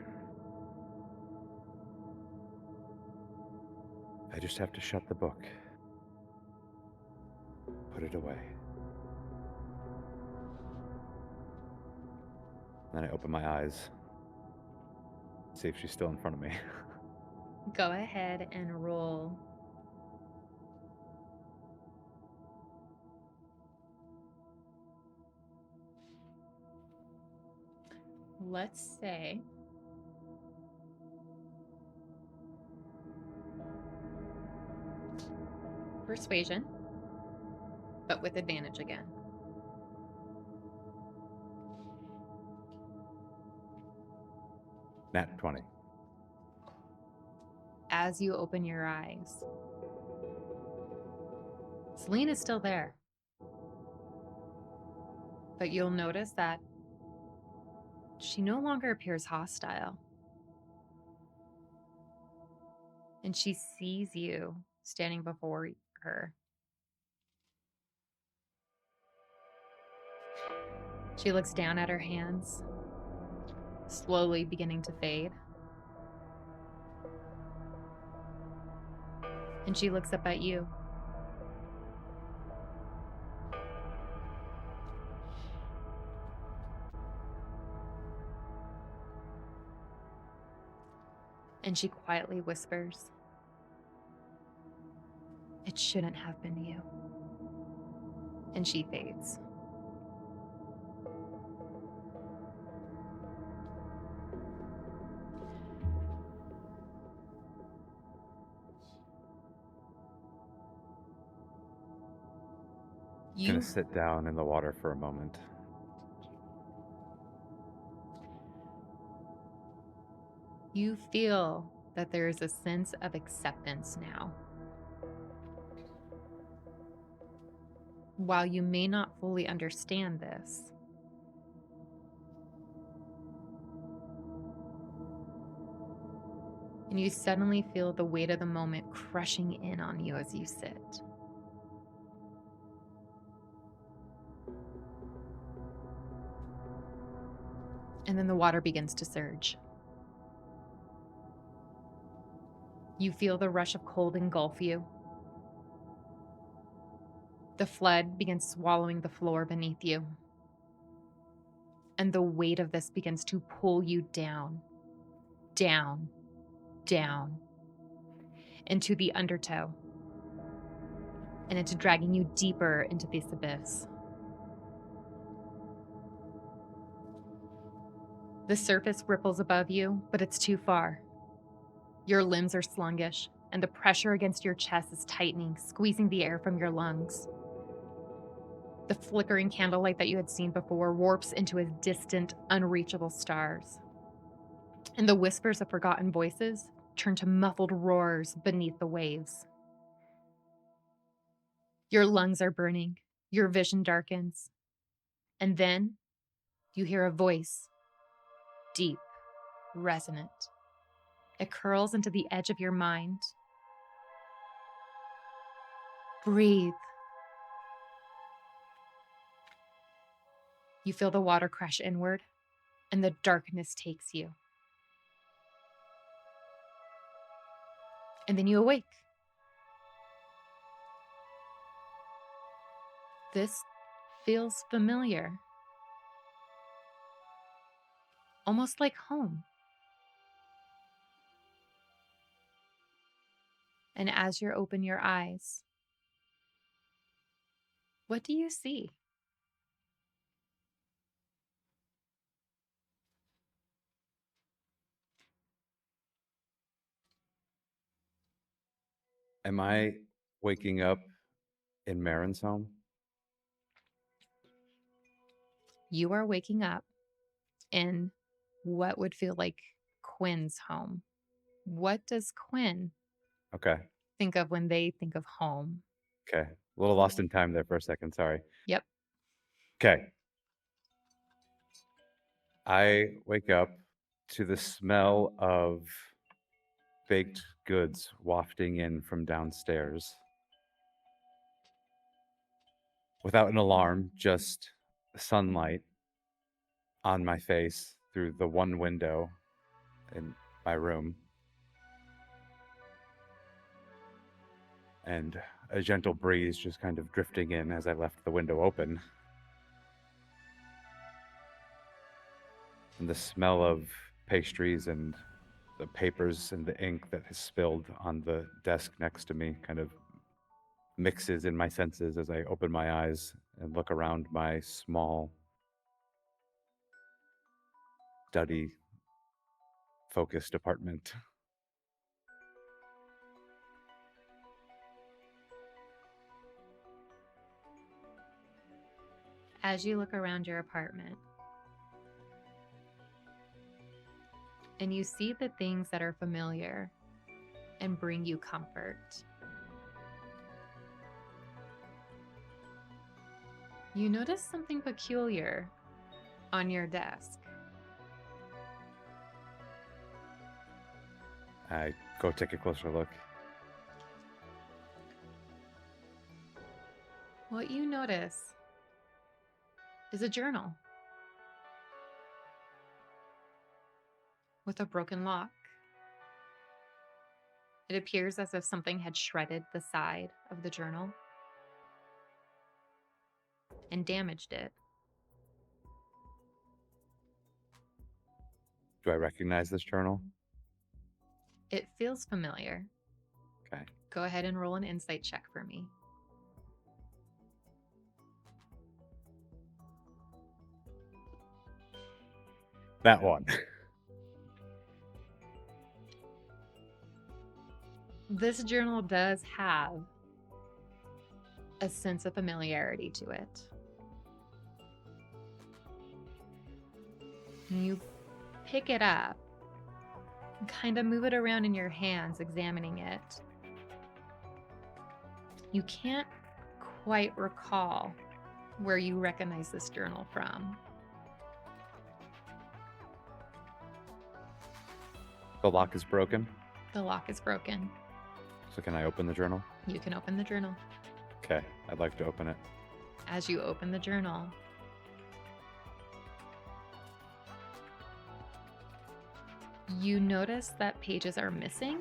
I just have to shut the book. Put it away. Then I open my eyes. See if she's still in front of me. Go ahead and roll. Let's say persuasion, but with advantage again. Nat 20. As you open your eyes, Celine is still there. But you'll notice that she no longer appears hostile. And she sees you standing before her. She looks down at her hands, slowly beginning to fade. And she looks up at you. And she quietly whispers, "It shouldn't have been you." And she fades. Gonna You sit down in the water for a moment. you feel that there is a sense of acceptance now. While you may not fully understand this, and you suddenly feel the weight of the moment crushing in on you as you sit. And then the water begins to surge. You feel the rush of cold engulf you. The flood begins swallowing the floor beneath you. And the weight of this begins to pull you down, down, down, into the undertow. And it's dragging you deeper into this abyss. The surface ripples above you, but it's too far. Your limbs are sluggish, and the pressure against your chest is tightening, squeezing the air from your lungs. The flickering candlelight that you had seen before warps into a distant, unreachable stars. And the whispers of forgotten voices turn to muffled roars beneath the waves. Your lungs are burning, your vision darkens, and then you hear a voice, deep, resonant. It curls into the edge of your mind. Breathe. You feel the water crash inward, and the darkness takes you. And then you awake. This feels familiar, almost like home. And as you open your eyes, what do you see? Am I waking up in Marin's home? You are waking up in what would feel like Quinn's home. What does Quinn Okay. think of when they think of home? Okay. A little lost in time there for a second. Sorry. Yep. Okay. I wake up to the smell of baked goods wafting in from downstairs. Without an alarm, just sunlight on my face through the one window in my room, and a gentle breeze just kind of drifting in as I left the window open. And the smell of pastries and the papers and the ink that has spilled on the desk next to me kind of mixes in my senses as I open my eyes and look around my small, study focused apartment. As you look around your apartment and you see the things that are familiar and bring you comfort, you notice something peculiar on your desk. I go take a closer look. What you notice is a journal with a broken lock. It appears as if something had shredded the side of the journal and damaged it. Do I recognize this journal? It feels familiar. Okay. Go ahead and roll an insight check for me. That one. This journal does have a sense of familiarity to it. You pick it up and kind of move it around in your hands, examining it. You can't quite recall where you recognize this journal from. The lock is broken. The lock is broken. So can I open the journal? You can open the journal. Okay, I'd like to open it. As you open the journal, you notice that pages are missing,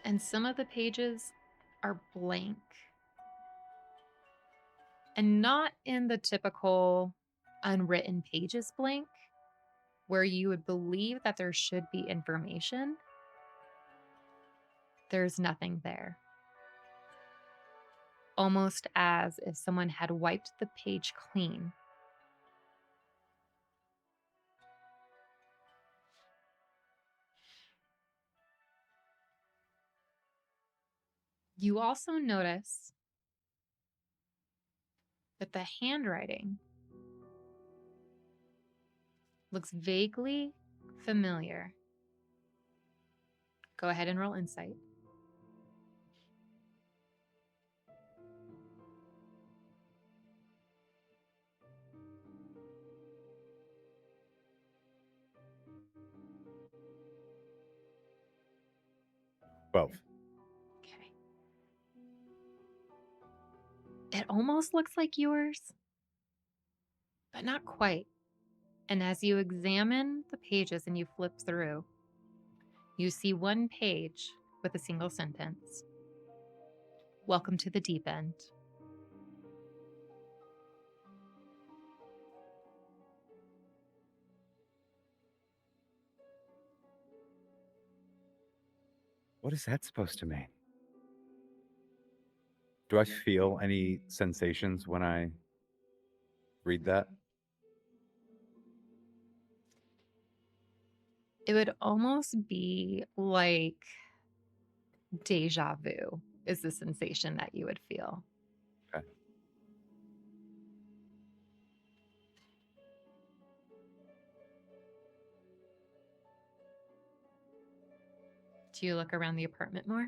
and some of the pages are blank. And not in the typical unwritten pages blank, where you would believe that there should be information. There's nothing there. Almost as if someone had wiped the page clean. You also notice that the handwriting looks vaguely familiar. Go ahead and roll insight. Well, Okay. It almost looks like yours, but not quite. And as you examine the pages and you flip through, you see one page with a single sentence. Welcome to the deep end. what is that supposed to mean? Do I feel any sensations when I read that? It would almost be like deja vu is the sensation that you would feel. Okay. Do you look around the apartment more?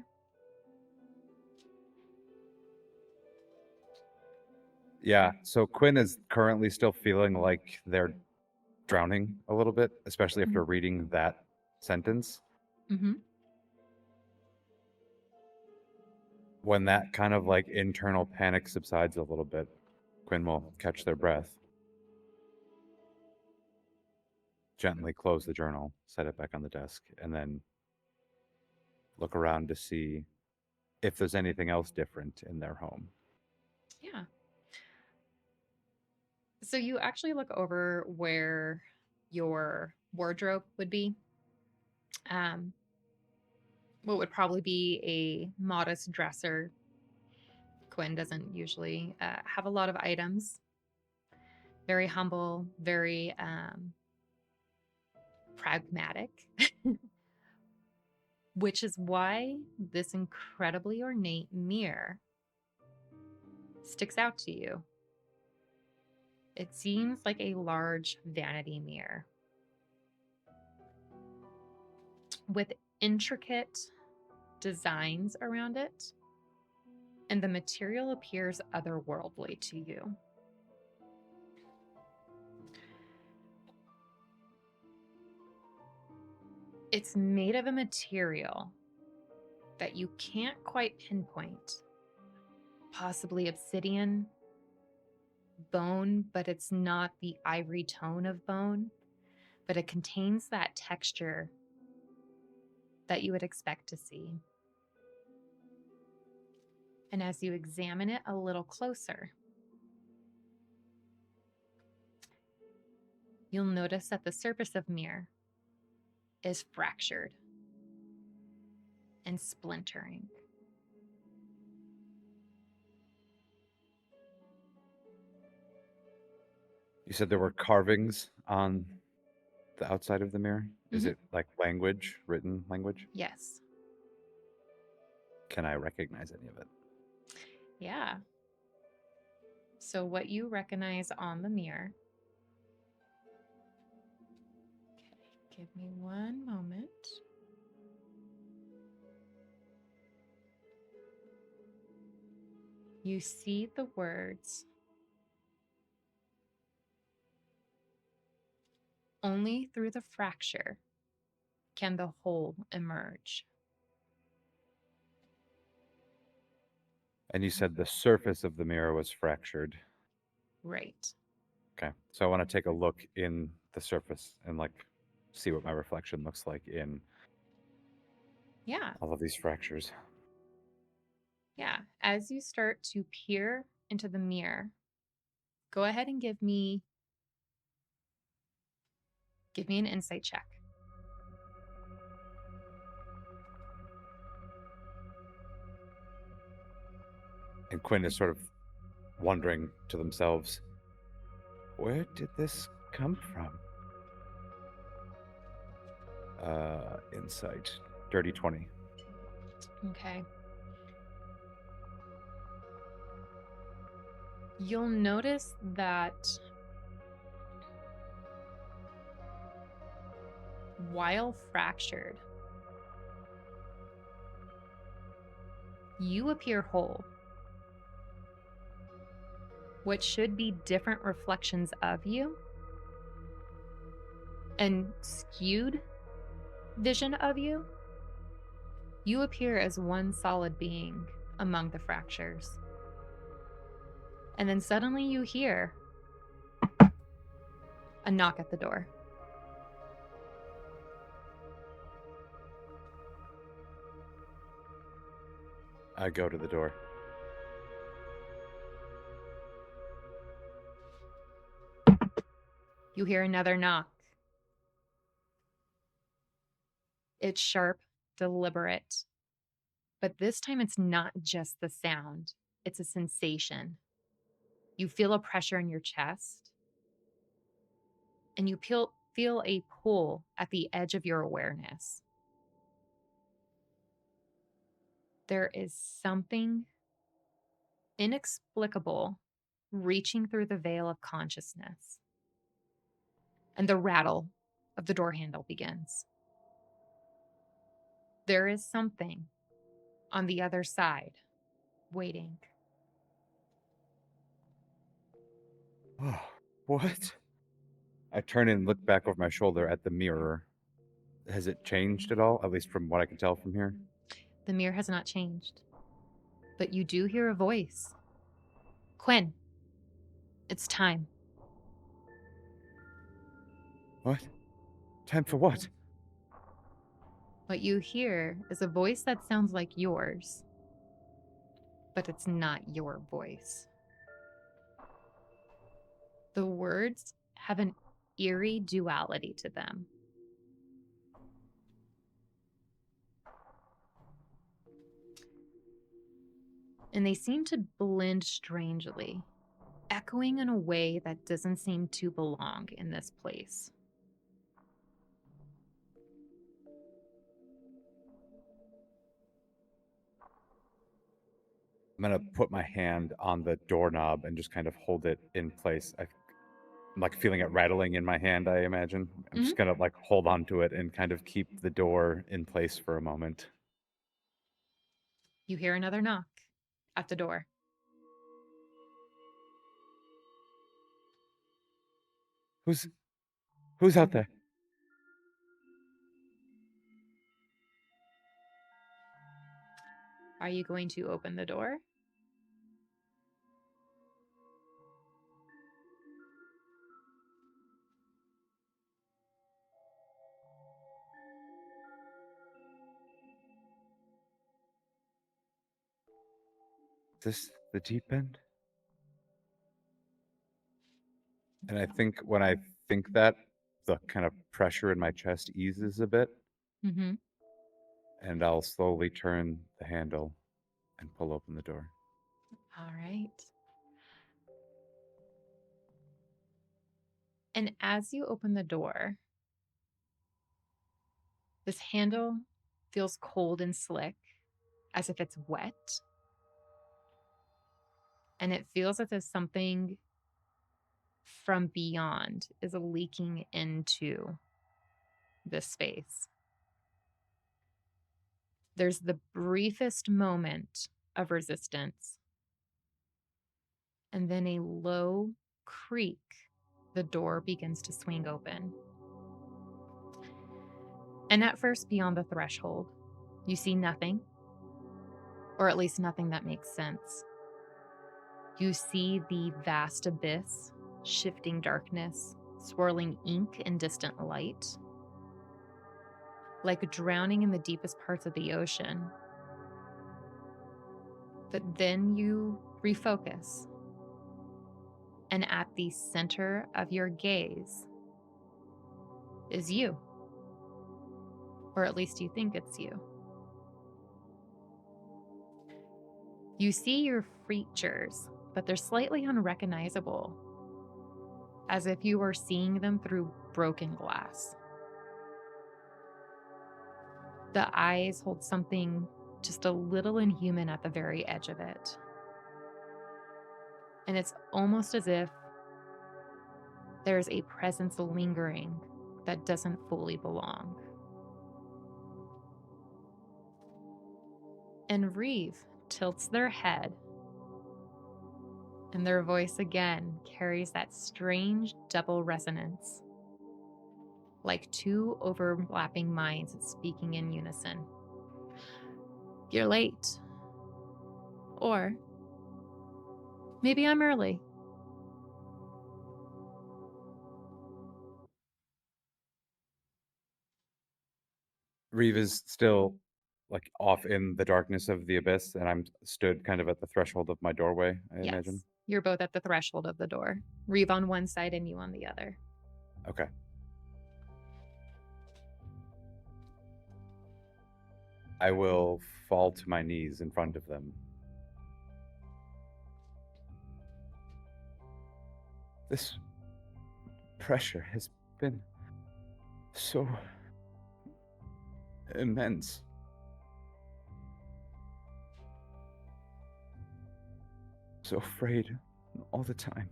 Yeah, so Quinn is currently still feeling like they're drowning a little bit, especially after reading that sentence. Mm-hmm. When that kind of like internal panic subsides a little bit, Quinn will catch their breath, gently close the journal, set it back on the desk, and then look around to see if there's anything else different in their home. Yeah. So you actually look over where your wardrobe would be. Um, what would probably be a modest dresser. Quinn doesn't usually have a lot of items. Very humble, very pragmatic, which is why this incredibly ornate mirror sticks out to you. It seems like a large vanity mirror with intricate designs around it, and the material appears otherworldly to you. It's made of a material that you can't quite pinpoint, possibly obsidian, bone, but it's not the ivory tone of bone, but it contains that texture that you would expect to see. And as you examine it a little closer, you'll notice that the surface of mirror is fractured and splintering. You said there were carvings on the outside of the mirror. Is Mhm. it like language, written language? Yes. Can I recognize any of it? Yeah. So, what you recognize on the mirror, okay, give me one moment. You see the words, only through the fracture can the whole emerge. And you said the surface of the mirror was fractured. Right. Okay. So I want to take a look in the surface and like see what my reflection looks like in Yeah. all of these fractures. Yeah. As you start to peer into the mirror, go ahead and give me an insight check. And Quinn is sort of wondering to themselves, where did this come from? Insight. Dirty 20. Okay. You'll notice that while fractured, you appear whole. What should be different reflections of you and skewed vision of you, you appear as one solid being among the fractures. And then suddenly you hear a knock at the door. I go to the door. You hear another knock. It's sharp, deliberate, but this time it's not just the sound, it's a sensation. You feel a pressure in your chest, and you feel a pull at the edge of your awareness. There is something inexplicable reaching through the veil of consciousness, and the rattle of the door handle begins. There is something on the other side waiting. Oh, what? I turn and look back over my shoulder at the mirror. Has it changed at all? At least from what I can tell from here? The mirror has not changed. but you do hear a voice. Quinn, it's time. What? Time for what? What you hear is a voice that sounds like yours, but it's not your voice. The words have an eerie duality to them. And they seem to blend strangely, echoing in a way that doesn't seem to belong in this place. I'm gonna put my hand on the doorknob and just kind of hold it in place. I'm like feeling it rattling in my hand, I imagine. I'm Mhm. just gonna like hold on to it and kind of keep the door in place for a moment. You hear another knock at the door. Who's who's out there? Are you going to open the door? Is this the deep end? And I think when I think that, the kind of pressure in my chest eases a bit, Mm-hmm. and I'll slowly turn the handle and pull open the door. All right. And as you open the door, this handle feels cold and slick, as if it's wet. And it feels as if something from beyond is leaking into this space. There's the briefest moment of resistance, and then a low creak. The door begins to swing open. And at first, beyond the threshold, you see nothing, or at least nothing that makes sense. You see the vast abyss, shifting darkness, swirling ink in distant light. Like drowning in the deepest parts of the ocean. But then you refocus. And at the center of your gaze is you. Or at least you think it's you. You see your features, but they're slightly unrecognizable, as if you were seeing them through broken glass. The eyes hold something just a little inhuman at the very edge of it. And it's almost as if there's a presence lingering that doesn't fully belong. And Reve tilts their head, and their voice again carries that strange double resonance, like two overlapping minds speaking in unison. You're late. Or maybe I'm early. Reve is still like off in the darkness of the abyss, and I'm stood kind of at the threshold of my doorway, I imagine. Yes, you're both at the threshold of the door. Reve on one side and you on the other. Okay. I will fall to my knees in front of them. This pressure has been so immense. So afraid all the time.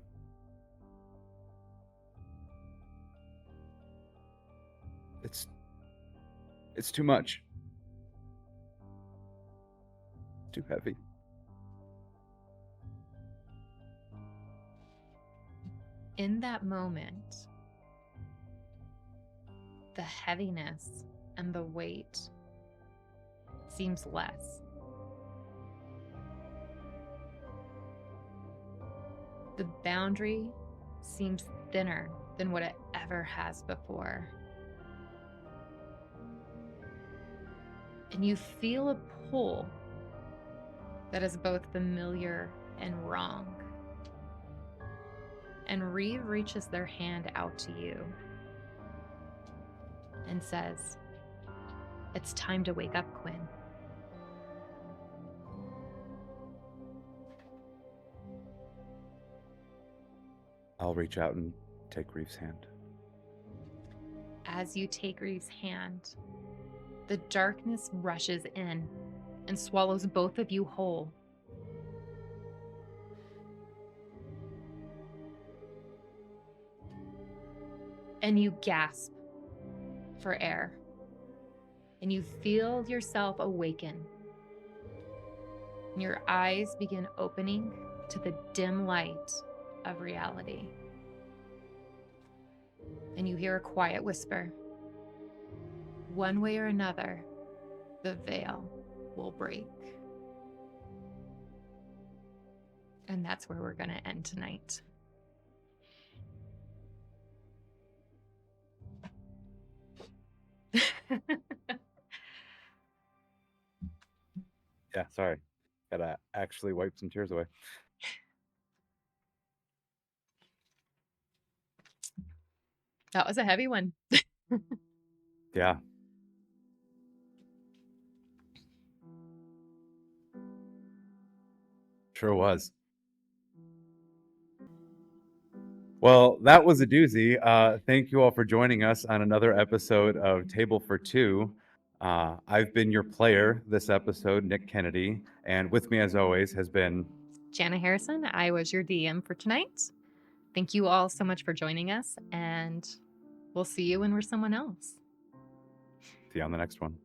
It's too much. Too heavy. In that moment, the heaviness and the weight seems less. The boundary seems thinner than what it ever has before. And you feel a pull that is both familiar and wrong. And Reve reaches their hand out to you and says, "It's time to wake up, Quinn." I'll reach out and take Reeve's hand. As you take Reve's hand, the darkness rushes in and swallows both of you whole. And you gasp for air, and you feel yourself awaken. And your eyes begin opening to the dim light of reality. And you hear a quiet whisper, "One way or another, the veil will break." And that's where we're going to end tonight. Yeah, sorry. Gotta actually wipe some tears away. That was a heavy one. Yeah. Sure was. Well, that was a doozy. Thank you all for joining us on another episode of Table for Two. I've been your player this episode, Nick Kennedy, and with me, as always, has been Jana Harrison. I was your DM for tonight. Thank you all so much for joining us, and we'll see you when we're someone else. See you on the next one.